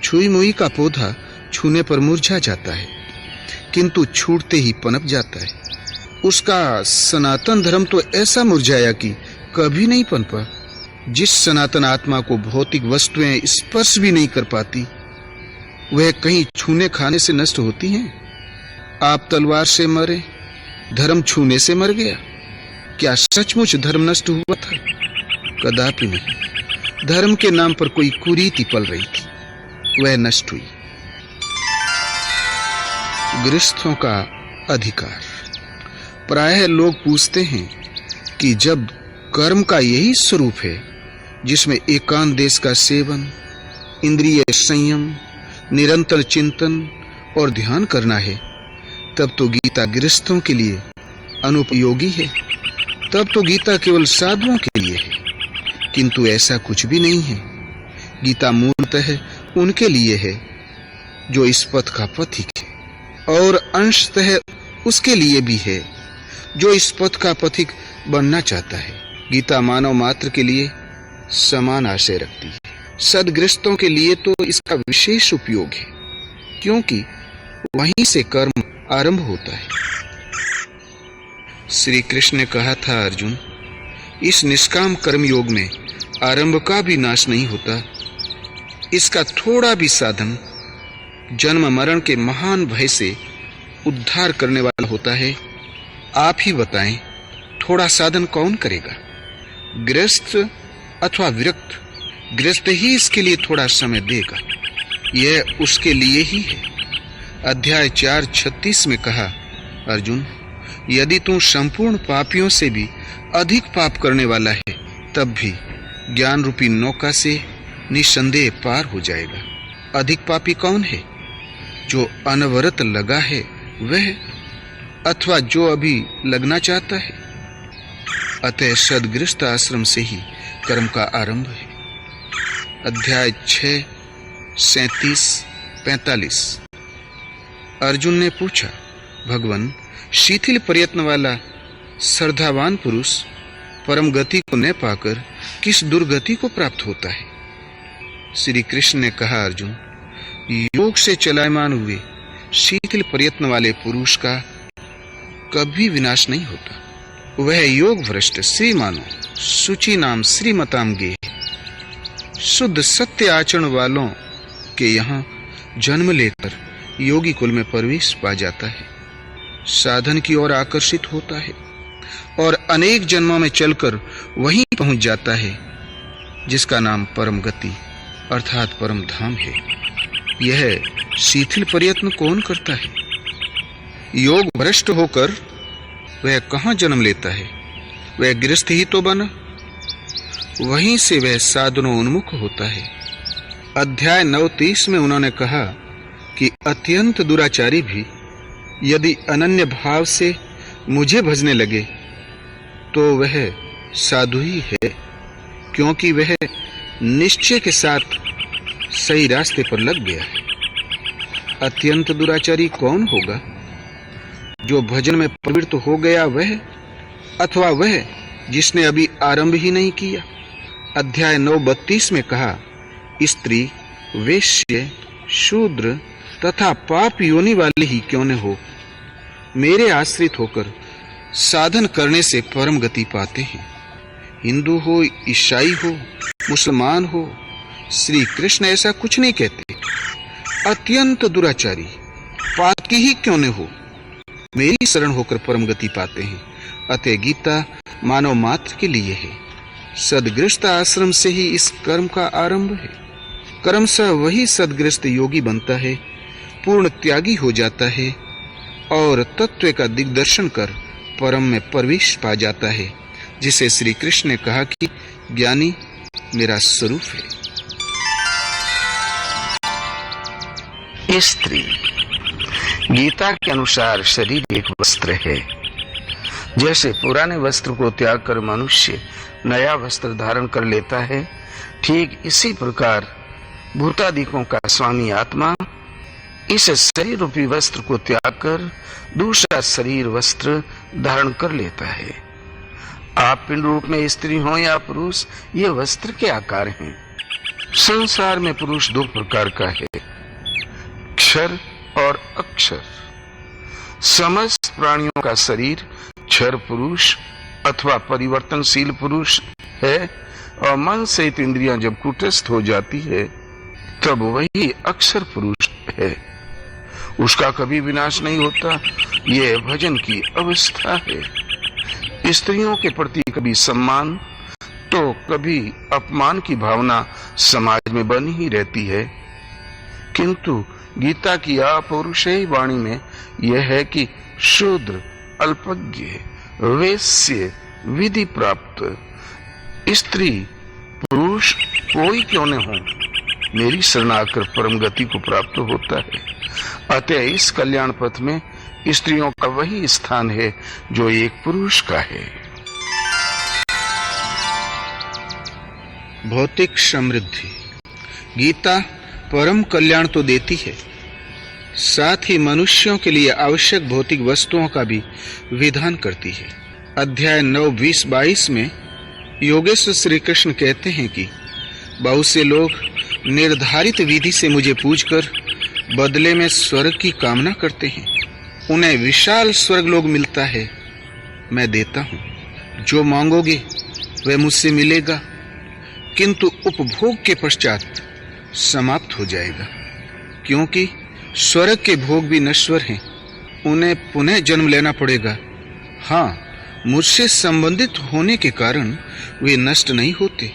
छुई मुई का पौधा छूने पर मुरझा जाता है, किंतु छूटते ही पनप जाता है। उसका सनातन धर्म तो ऐसा मुरझाया कि कभी नहीं पनपा। जिस सनातन आत्मा को भौतिक वस्तुएं स्पर्श भी नहीं कर पाती, वह कहीं छूने खाने से नष्ट होती हैं। आप तलवार से मरे, धर्म छूने से मर गया। क्या सचमुच धर्म नष्ट हुआ था? कदापि नहीं। धर्म के नाम पर कोई कुरीति पल रही थी, वह नष्ट हुई। गृहस्थों का अधिकार। प्रायः लोग पूछते हैं कि जब कर्म का यही स्वरूप है जिसमें एकांत देश का सेवन, इंद्रिय संयम, निरंतर चिंतन और ध्यान करना है, तब तो गीता गृहस्थों के लिए अनुपयोगी है। तब तो गीता केवल साधुओं के लिए है। किंतु ऐसा कुछ भी नहीं है। गीता मूलतः उनके लिए है जो इस पथ का पथिक है, और अंशतः उसके लिए भी है जो इस पथ का पथिक बनना चाहता है। गीता मानव मात्र के लिए समान आशय रखती है। सदगृहस्थों के लिए तो इसका विशेष उपयोग है, क्योंकि वहीं से कर्म आरंभ होता है। श्री कृष्ण ने कहा था, अर्जुन, इस निष्काम कर्म योग में आरंभ का भी नाश नहीं होता। इसका थोड़ा भी साधन जन्म मरण के महान भय से उद्धार करने वाला होता है। आप ही बताएं, थोड़ा साधन कौन करेगा? गृहस्थ अथवा विरक्त? गृहस्थ ही इसके लिए थोड़ा समय देगा। यह उसके लिए ही है। अध्याय 4:36 में कहा, अर्जुन, यदि तू संपूर्ण पापियों से भी अधिक पाप करने वाला है, तब भी ज्ञान रूपी नौका से निसंदेह पार हो जाएगा। अधिक पापी कौन है? जो अनवरत लगा है वह, अथवा जो अभी लगना चाहता है? अतः सदगृहस्थ आश्रम से ही कर्म का आरंभ है। अध्याय 6 37-45। अर्जुन ने पूछा, भगवान, शिथिल प्रयत्न वाला श्रद्धावान पुरुष परम गति को न पाकर किस दुर्गति को प्राप्त होता है? श्री कृष्ण ने कहा, अर्जुन, योग से चलायमान हुए शिथिल प्रयत्न वाले पुरुष का कभी विनाश नहीं होता। वह योग भ्रष्ट श्रीमानो शुचि नाम श्रीमताम गे शुद्ध सत्य आचरण वालों के यहाँ जन्म लेकर योगी कुल में प्रवेश पा जाता है, साधन की ओर आकर्षित होता है और अनेक जन्मों में चलकर वहीं पहुंच जाता है जिसका नाम परम गति अर्थात परम धाम है। यह शिथिल प्रयत्न कौन करता है? योग भ्रष्ट होकर वह कहाँ जन्म लेता है? वह गृहस्थ ही तो बना, वहीं से वह साधनों उन्मुख होता है। अध्याय 9:30 में उन्होंने कहा कि अत्यंत दुराचारी भी यदि अनन्य भाव से मुझे भजने लगे तो वह साधु ही है, क्योंकि वह निश्चय के साथ सही रास्ते पर लग गया है। अत्यंत दुराचारी कौन होगा? जो भजन में प्रवृत्त हो गया वह, अथवा वह जिसने अभी आरंभ ही नहीं किया। अध्याय 9:32 में कहा, स्त्री, वेश्य, शूद्र तथा पाप योनि वाले ही क्यों न हो, मेरे आश्रित होकर साधन करने से परम गति पाते हैं। हिंदू हो, ईसाई हो, मुसलमान हो, श्री कृष्ण ऐसा कुछ नहीं कहते। अत्यंत दुराचारी पातकी ही क्यों न हो, मेरी शरण होकर परम गति पाते हैं। अतः गीता मानव मात्र के लिए है। सदगृहस्थ आश्रम से ही इस कर्म का आरंभ है। कर्मशः वही सदगृहस्थ योगी बनता है, पूर्ण त्यागी हो जाता है और तत्व का दिग्दर्शन कर परम में प्रवेश पा जाता है, जिसे श्री कृष्ण ने कहा कि ज्ञानी मेरा स्वरूप है। स्त्री, गीता के अनुसार शरीर एक वस्त्र है। जैसे पुराने वस्त्र को त्याग कर मनुष्य नया वस्त्र धारण कर लेता है, ठीक इसी प्रकार भूतादिकों का स्वामी आत्मा इस शरीर रूपी वस्त्र को त्याग कर दूसरा शरीर वस्त्र धारण कर लेता है। आप पिंड रूप में स्त्री हो या पुरुष, ये वस्त्र के आकार हैं। संसार में पुरुष दो प्रकार का है, क्षर और अक्षर। समस्त प्राणियों का शरीर क्षर पुरुष अथवा परिवर्तनशील पुरुष है और मन सहित इंद्रियां जब कुटस्थ हो जाती है तब वही अक्षर पुरुष है। उसका कभी विनाश नहीं होता। यह भजन की अवस्था है। स्त्रियों के प्रति कभी सम्मान तो कभी अपमान की भावना समाज में बनी ही रहती है, किंतु गीता की अपौरुषेय वाणी में यह है कि शूद्र, अल्पज्ञ, वेश्य, विधि प्राप्त, स्त्री, पुरुष कोई क्यों न हो, मेरी शरण आकर परम गति को प्राप्त होता है। अतः इस कल्याण पथ में स्त्रियों का वही स्थान है जो एक पुरुष का है। भौतिक समृद्धि। गीता परम कल्याण तो देती है, साथ ही मनुष्यों के लिए आवश्यक भौतिक वस्तुओं का भी विधान करती है। अध्याय 9:20-22 में योगेश्वर श्री कृष्ण कहते हैं कि बहुत से लोग निर्धारित विधि से मुझे पूजकर बदले में स्वर्ग की कामना करते हैं। उन्हें विशाल स्वर्ग लोग मिलता है, मैं देता हूँ। जो मांगोगे वह मुझसे मिलेगा, किंतु उपभोग के पश्चात समाप्त हो जाएगा, क्योंकि स्वर्ग के भोग भी नश्वर हैं, उन्हें पुनः जन्म लेना पड़ेगा। हाँ, मुझसे संबंधित होने के कारण वे नष्ट नहीं होते,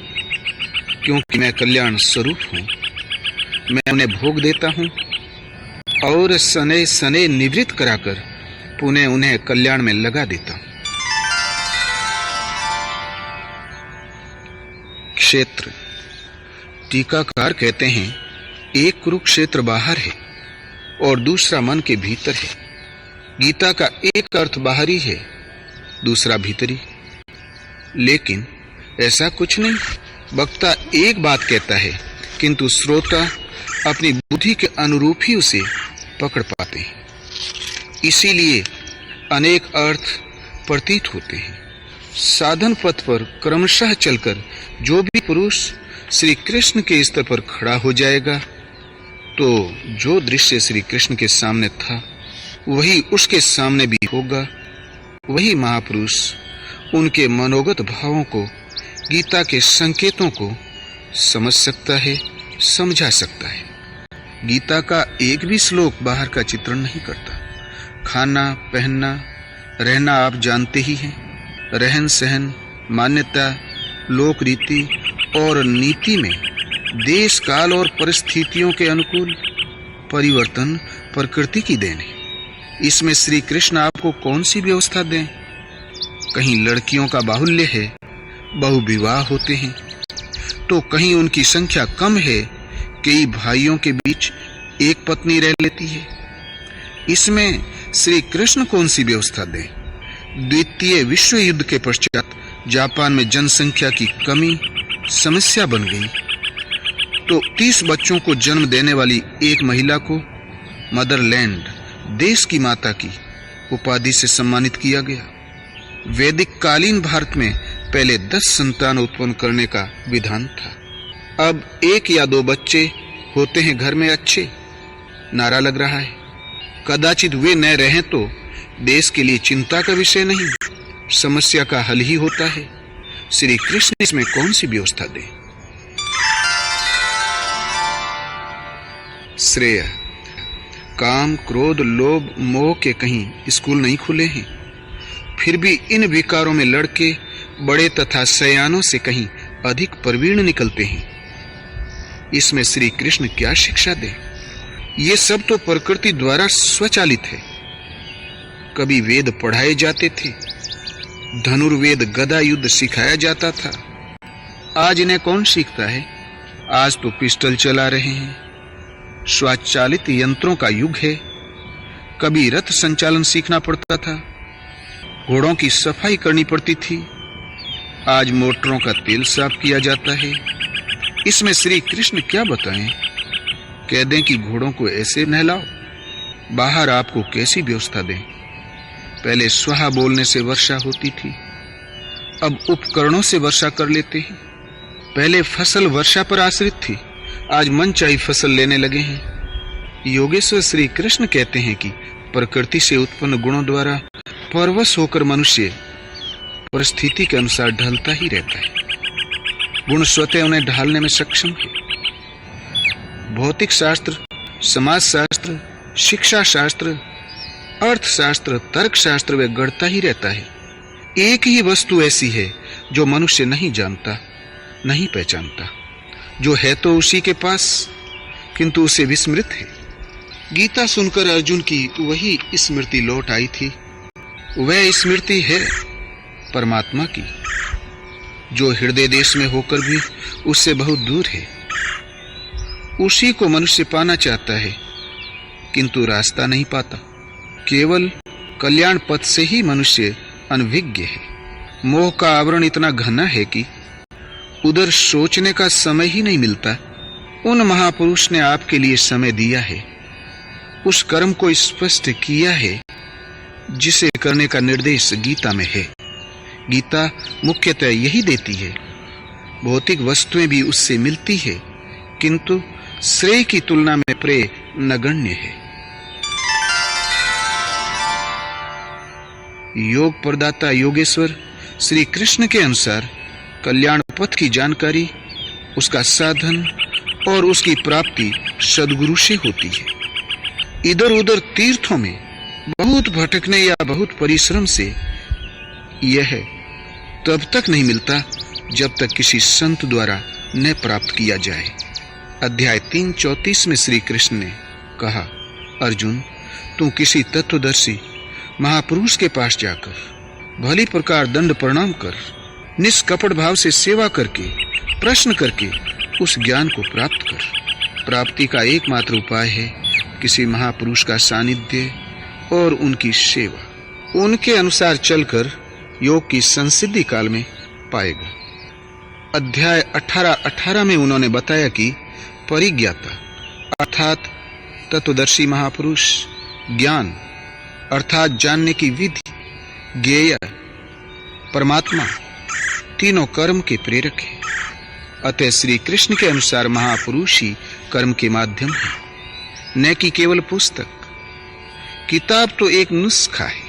क्योंकि मैं कल्याण स्वरूप हूँ। मैं उन्हें भोग देता हूँ और सने सने निवृत्त कराकर पुनः उन्हें कल्याण में लगा देता हूँ। क्षेत्र। टीकाकार कहते हैं, एक कुरुक्षेत्र बाहर है और दूसरा मन के भीतर है। गीता का एक अर्थ बाहरी है, दूसरा भीतरी। लेकिन ऐसा कुछ नहीं। वक्ता एक बात कहता है, किंतु श्रोता अपनी बुद्धि के अनुरूप ही उसे पकड़ पाते हैं। इसीलिए अनेक अर्थ प्रतीत होते हैं। साधन पथ पर क्रमशः चलकर जो भी पुरुष श्री कृष्ण के स्तर पर खड़ा हो जाएगा, तो जो दृश्य श्री कृष्ण के सामने था वही उसके सामने भी होगा। वही महापुरुष उनके मनोगत भावों को, गीता के संकेतों को समझ सकता है, समझा सकता है। गीता का एक भी श्लोक बाहर का चित्रण नहीं करता। खाना, पहनना, रहना आप जानते ही हैं। रहन सहन, मान्यता, लोक रीति और नीति में देश काल और परिस्थितियों के अनुकूल परिवर्तन प्रकृति की देन है। इसमें श्री कृष्ण आपको कौन सी व्यवस्था दें? कहीं लड़कियों का बाहुल्य है, बहुविवाह होते हैं, तो कहीं उनकी संख्या कम है, कई भाइयों के बीच एक पत्नी रह लेती है। इसमें श्री कृष्ण कौन सी व्यवस्था दें? द्वितीय विश्व युद्ध के पश्चात जापान में जनसंख्या की कमी समस्या बन गई, तो 30 बच्चों को जन्म देने वाली एक महिला को मदरलैंड, देश की माता की उपाधि से सम्मानित किया गया। वैदिक कालीन भारत में पहले 10 संतान उत्पन्न करने का विधान था। अब 1 या 2 बच्चे होते हैं घर में अच्छे, नारा लग रहा है। कदाचित वे न रहें तो देश के लिए चिंता का विषय नहीं, समस्या का हल ही होता है। श्री कृष्ण इसमें कौन सी व्यवस्था दे? श्रेय, काम, क्रोध, लोभ, मोह के कहीं स्कूल नहीं खुले हैं, फिर भी इन विकारों में लड़के बड़े तथा सयानों से कहीं अधिक प्रवीण निकलते हैं। इसमें श्री कृष्ण क्या शिक्षा दें? ये सब तो प्रकृति द्वारा स्वचालित है। कभी वेद पढ़ाए जाते थे, धनुर्वेद, गदा युद्ध सिखाया जाता था। आज इन्हें कौन सीखता है? आज तो पिस्टल चला रहे हैं, स्वचालित यंत्रों का युग है। कभी रथ संचालन सीखना पड़ता था, घोड़ों की सफाई करनी पड़ती थी, आज मोटरों का तेल साफ किया जाता है। इसमें श्री कृष्ण क्या बताएं? कह दें कि घोड़ों को ऐसे नहलाओ। बाहर आपको कैसी व्यवस्था दें? पहले स्वाहा बोलने से वर्षा होती थी, अब उपकरणों से वर्षा कर लेते हैं। पहले फसल वर्षा पर आश्रित थी, आज मन चाही फसल लेने लगे हैं। योगेश्वर श्री कृष्ण कहते हैं कि प्रकृति से उत्पन्न गुणों द्वारा परवश होकर मनुष्य परिस्थिति के अनुसार ढलता ही रहता है। गुण स्वतः उन्हें ढालने में सक्षम है। भौतिक शास्त्र, समाज शास्त्र, शिक्षा शास्त्र, अर्थशास्त्र, तर्कशास्त्र वे गढ़ता ही रहता है। एक ही वस्तु ऐसी है जो मनुष्य नहीं जानता, नहीं पहचानता, जो है तो उसी के पास किंतु उसे विस्मृत है। गीता सुनकर अर्जुन की वही स्मृति लौट आई थी। वह स्मृति है परमात्मा की, जो हृदय देश में होकर भी उससे बहुत दूर है। उसी को मनुष्य पाना चाहता है किंतु रास्ता नहीं पाता। केवल कल्याण पथ से ही मनुष्य अनभिज्ञ है। मोह का आवरण इतना घना है कि उधर सोचने का समय ही नहीं मिलता। उन महापुरुष ने आपके लिए समय दिया है, उस कर्म को स्पष्ट किया है जिसे करने का निर्देश गीता में है। गीता मुख्यतः यही देती है। भौतिक वस्तुएं भी उससे मिलती है, किंतु श्रेय की तुलना में प्रेय नगण्य है। योग प्रदाता योगेश्वर श्री कृष्ण के अनुसार कल्याण पथ की जानकारी, उसका साधन और उसकी प्राप्ति सद्गुरु से होती है। इधर उधर तीर्थों में बहुत भटकने या बहुत परिश्रम से यह तब तक नहीं मिलता जब तक किसी संत द्वारा न प्राप्त किया जाए। अध्याय 3:34 में श्री कृष्ण ने कहा, अर्जुन, तू किसी तत्वदर्शी महापुरुष के पास जाकर भली प्रकार दंड प्रणाम कर, निष्कपट भाव से सेवा करके, प्रश्न करके उस ज्ञान को प्राप्त कर। प्राप्ति का एकमात्र उपाय है किसी महापुरुष का सानिध्य और उनकी सेवा। उनके अनुसार चलकर योग की संसिद्धि काल में पाएगा। अध्याय 18 में उन्होंने बताया कि परिज्ञाता अर्थात तत्वदर्शी महापुरुष, ज्ञान अर्थात जानने की विधि, ज्ञेय, परमात्मा, तीनों कर्म के प्रेरक है। अतः श्री कृष्ण के अनुसार महापुरुष ही कर्म के माध्यम है, न कि केवल पुस्तक। किताब तो एक नुस्खा है।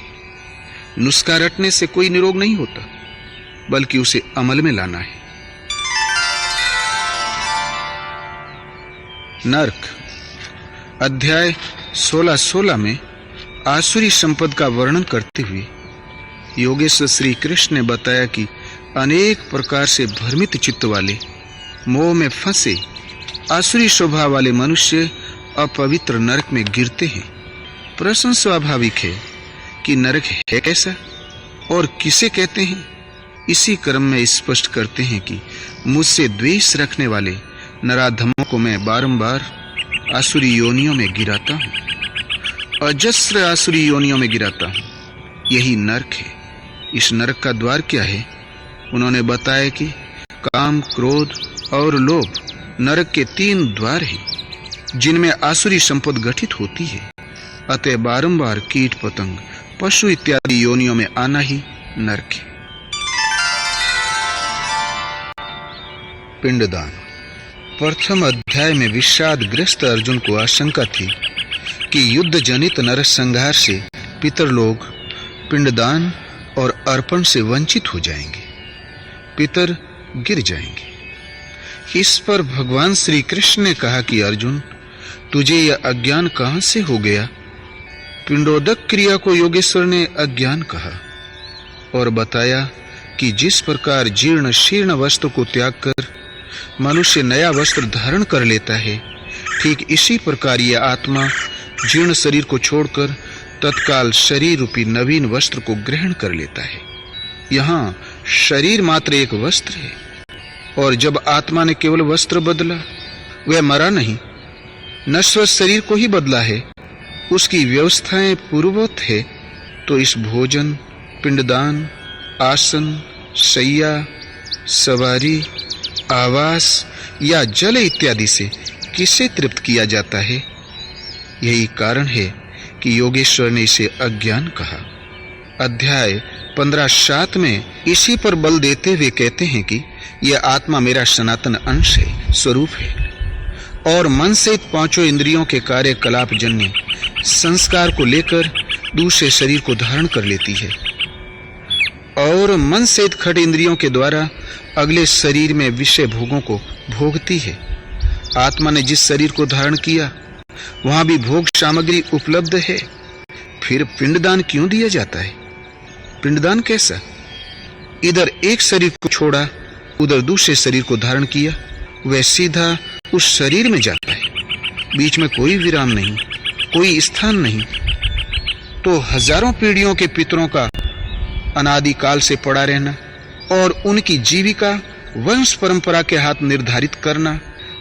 नुस्खा रटने से कोई निरोग नहीं होता, बल्कि उसे अमल में लाना है। नरक अध्याय 16 में आसुरी संपद का वर्णन करते हुए योगेश्वर श्री कृष्ण ने बताया कि अनेक प्रकार से भ्रमित चित्त वाले, मोह में फंसे आसुरी स्वभाव वाले मनुष्य अपवित्र नरक में गिरते हैं। प्रश्न स्वाभाविक है कि नरक है कैसा और किसे कहते हैं। इसी क्रम में स्पष्ट करते हैं कि मुझसे द्वेष रखने वाले नराधमों को मैं बारंबार आसुरी योनियों में गिराता हूँ, अजस्र आसुरी योनियों में गिराता हूँ। यही नरक है। इस नरक का द्वार क्या है? उन्होंने बताया कि काम, क्रोध और लोभ नरक के 3 द्वार हैं, जिनमें आसुरी संपद गठित होती है। अतः बारंबार कीट, पतंग, पशु इत्यादि योनियों में आना ही नरक है। पिंडदान। प्रथम अध्याय में विषादग्रस्त अर्जुन को आशंका थी कि युद्ध जनित नरसंहार से पितरलोग पिंडदान और अर्पण से वंचित हो जाएंगे, पितर गिर जाएंगे। इस पर भगवान श्री कृष्ण ने कहा कि अर्जुन, तुझे यह अज्ञान कहां से हो गया? पिंडोदक क्रिया को योगेश्वर ने अज्ञान कहा और बताया कि जिस प्रकार जीर्ण शीर्ण वस्त्र को त्याग कर मनुष्य नया वस्त्र धारण कर लेता है, ठीक इसी प्रकार यह आत्मा जीर्ण शरीर को छोड़कर तत्काल शरीर रूपी नवीन वस्त्र को ग्रहण कर लेता है। यहाँ शरीर मात्र एक वस्त्र है, और जब आत्मा ने केवल वस्त्र बदला, वह मरा नहीं, नश्वर शरीर को ही बदला है, उसकी व्यवस्थाएं पूर्ववत है, तो इस भोजन, पिंडदान, आसन, शैया, सवारी, आवास या जल इत्यादि से किसे तृप्त किया जाता है? यही कारण है कि योगेश्वर ने इसे अज्ञान कहा। अध्याय 15-7 में इसी पर बल देते हुए कहते हैं कि यह आत्मा मेरा सनातन अंश है, स्वरूप है, और मन सहित 5 इंद्रियों के कार्यकलाप जन्य संस्कार को लेकर दूसरे शरीर को धारण कर लेती है, और मन सहित खट इंद्रियों के द्वारा अगले शरीर में विषय भोगों को भोगती है। आत्मा ने जिस शरीर को धारण किया, वहां भी भोग सामग्री उपलब्ध है। फिर पिंडदान क्यों दिया जाता है? पिंडदान कैसा? इधर एक शरीर को छोड़ा, उधर दूसरे शरीर को धारण किया, वह सीधा उस शरीर में जाता है। बीच में कोई विराम नहीं, कोई स्थान नहीं। तो हजारों पीढ़ियों के पितरों का अनादि काल से पड़ा रहना और उनकी जीविका वंश परंपरा के हाथ निर्धारित करना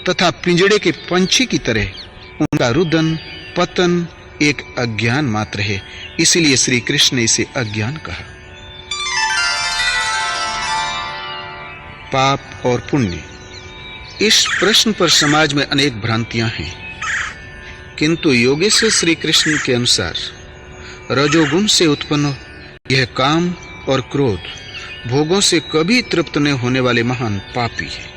तथा पिंजड़े के पंछी की तरह उनका रुदन पतन एक अज्ञान मात्र है। इसलिए श्री कृष्ण ने इसे अज्ञान कहा। पाप और पुण्य, इस प्रश्न पर समाज में अनेक भ्रांतियां हैं, किंतु योगेश्वर श्री कृष्ण के अनुसार रजोगुण से उत्पन्न यह काम और क्रोध भोगों से कभी तृप्त न होने वाले महान पापी है।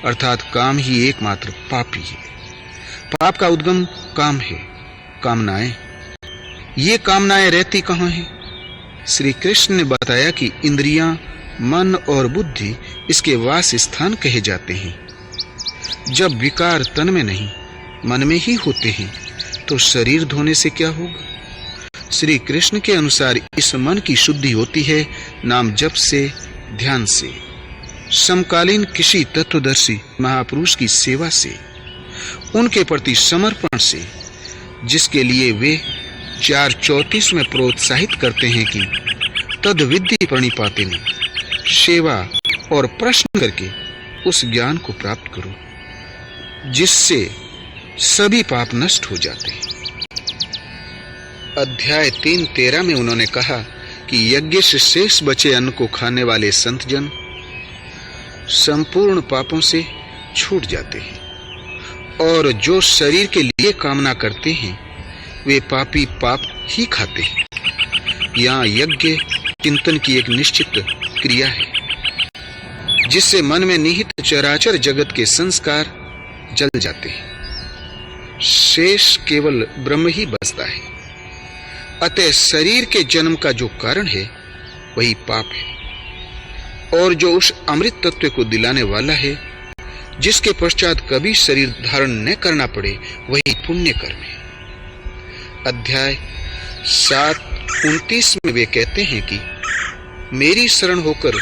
अर्थात काम ही एकमात्र पापी है। पाप का उद्गम काम है, कामनाएं। ये कामनाएं रहती कहां हैं? श्री कृष्ण ने बताया कि इंद्रियां, मन और बुद्धि इसके वास स्थान कहे जाते हैं। जब विकार तन में नहीं मन में ही होते हैं, तो शरीर धोने से क्या होगा? श्री कृष्ण के अनुसार इस मन की शुद्धि होती है नाम जप से, ध्यान से, समकालीन किसी तत्वदर्शी महापुरुष की सेवा से, उनके प्रति समर्पण से, जिसके लिए वे 4:34 में प्रोत्साहित करते हैं कि तद विद्धि प्रणिपातेन, सेवा और प्रश्न करके उस ज्ञान को प्राप्त करो जिससे सभी पाप नष्ट हो जाते हैं। अध्याय 3:13 में उन्होंने कहा कि यज्ञ से शेष बचे अन्न को खाने वाले संतजन संपूर्ण पापों से छूट जाते हैं और जो शरीर के लिए कामना करते हैं वे पापी पाप ही खाते हैं। यहाँ यज्ञ चिंतन की एक निश्चित क्रिया है जिससे मन में निहित चराचर जगत के संस्कार जल जाते हैं। शेष केवल ब्रह्म ही बचता है। अतः शरीर के जन्म का जो कारण है वही पाप है, और जो उस अमृत तत्व को दिलाने वाला है जिसके पश्चात कभी शरीर धारण न करना पड़े वही पुण्य कर्म है। अध्याय 7:29 में वे कहते हैं कि मेरी शरण होकर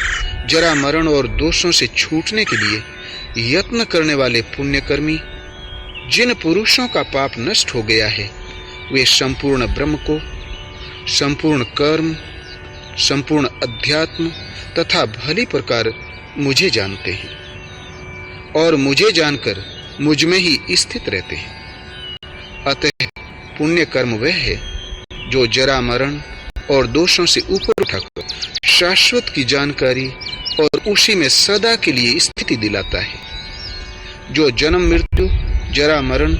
जरा मरण और दोषों से छूटने के लिए यत्न करने वाले पुण्यकर्मी, जिन पुरुषों का पाप नष्ट हो गया है, वे संपूर्ण ब्रह्म को, संपूर्ण कर्म, संपूर्ण अध्यात्म तथा भली प्रकार मुझे जानते हैं और मुझे जानकर मुझ में ही स्थित रहते हैं। अतः पुण्य कर्म वह है जो जरा मरण और दोषों से ऊपर उठाकर शाश्वत की जानकारी और उसी में सदा के लिए स्थिति दिलाता है। जो जन्म मृत्यु जरा मरण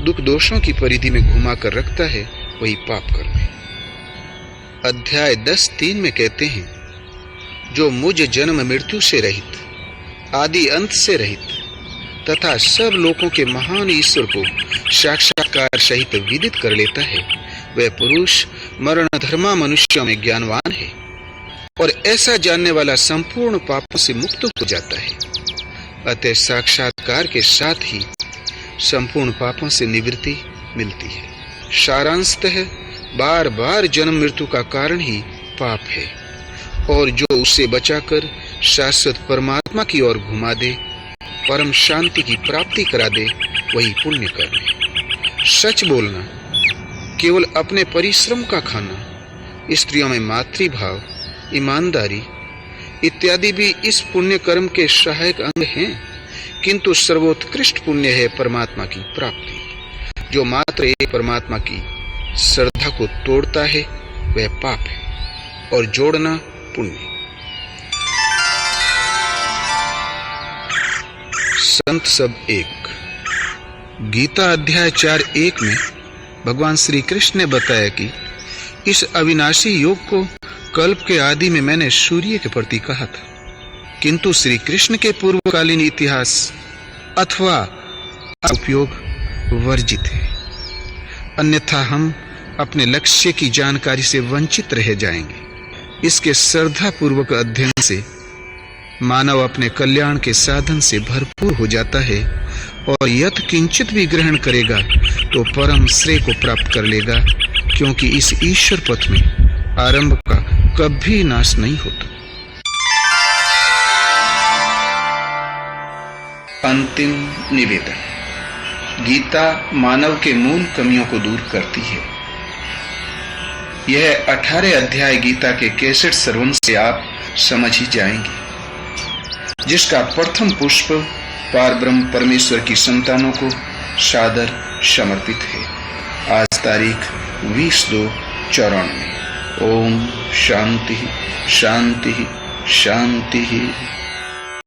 दुख दोषों की परिधि में घुमा कर रखता है वही पाप कर्म है। अध्याय 10:3 में कहते हैं, जो मुझ जन्म मृत्यु से रहित, आदि अंत से रहित तथा सब लोगों के महान ईश्वर को साक्षात्कार सहित विदित कर लेता है, वह पुरुष मरण धर्मा मनुष्यों में ज्ञानवान है और ऐसा जानने वाला संपूर्ण पापों से मुक्त हो जाता है। अतः साक्षात्कार के साथ ही संपूर्ण पापों से निवृत्ति मिलती है। सारांशतः बार बार जन्म मृत्यु का कारण ही पाप है, और जो उससे बचाकर शाश्वत परमात्मा की ओर घुमा दे, परम शांति की प्राप्ति करा दे, वही पुण्य कर्म है। सच बोलना, केवल अपने परिश्रम का खाना, स्त्रियों में मातृभाव, ईमानदारी इत्यादि भी इस पुण्य कर्म के सहायक अंग हैं, किंतु सर्वोत्कृष्ट पुण्य है परमात्मा की प्राप्ति। जो मात्र एक परमात्मा की श्रद्धा को तोड़ता है वह पाप है और जोड़ना पुण्य। संत सब एक। गीता अध्याय 4:1 में भगवान श्री कृष्ण ने बताया कि इस अविनाशी योग को कल्प के आदि में मैंने सूर्य के प्रति कहा था, किंतु श्री कृष्ण के पूर्वकालीन इतिहास अथवा उपयोग वर्जित है, अन्यथा हम अपने लक्ष्य की जानकारी से वंचित रह जाएंगे। इसके श्रद्धा पूर्वक अध्ययन से मानव अपने कल्याण के साधन से भरपूर हो जाता है और यत् किंचित भी ग्रहण करेगा तो परम श्रेय को प्राप्त कर लेगा, क्योंकि इस ईश्वर पथ में आरंभ का कभी नाश नहीं होता। अंतिम निवेदन। गीता मानव के मूल कमियों को दूर करती है। यह 18 अध्याय गीता के 61 श्रवण से आप समझ ही जाएंगे, जिसका प्रथम पुष्प पारब्रह्म परमेश्वर की संतानों को सादर समर्पित है। आज तारीख 20/2/94। ओम शांति शांति शांति।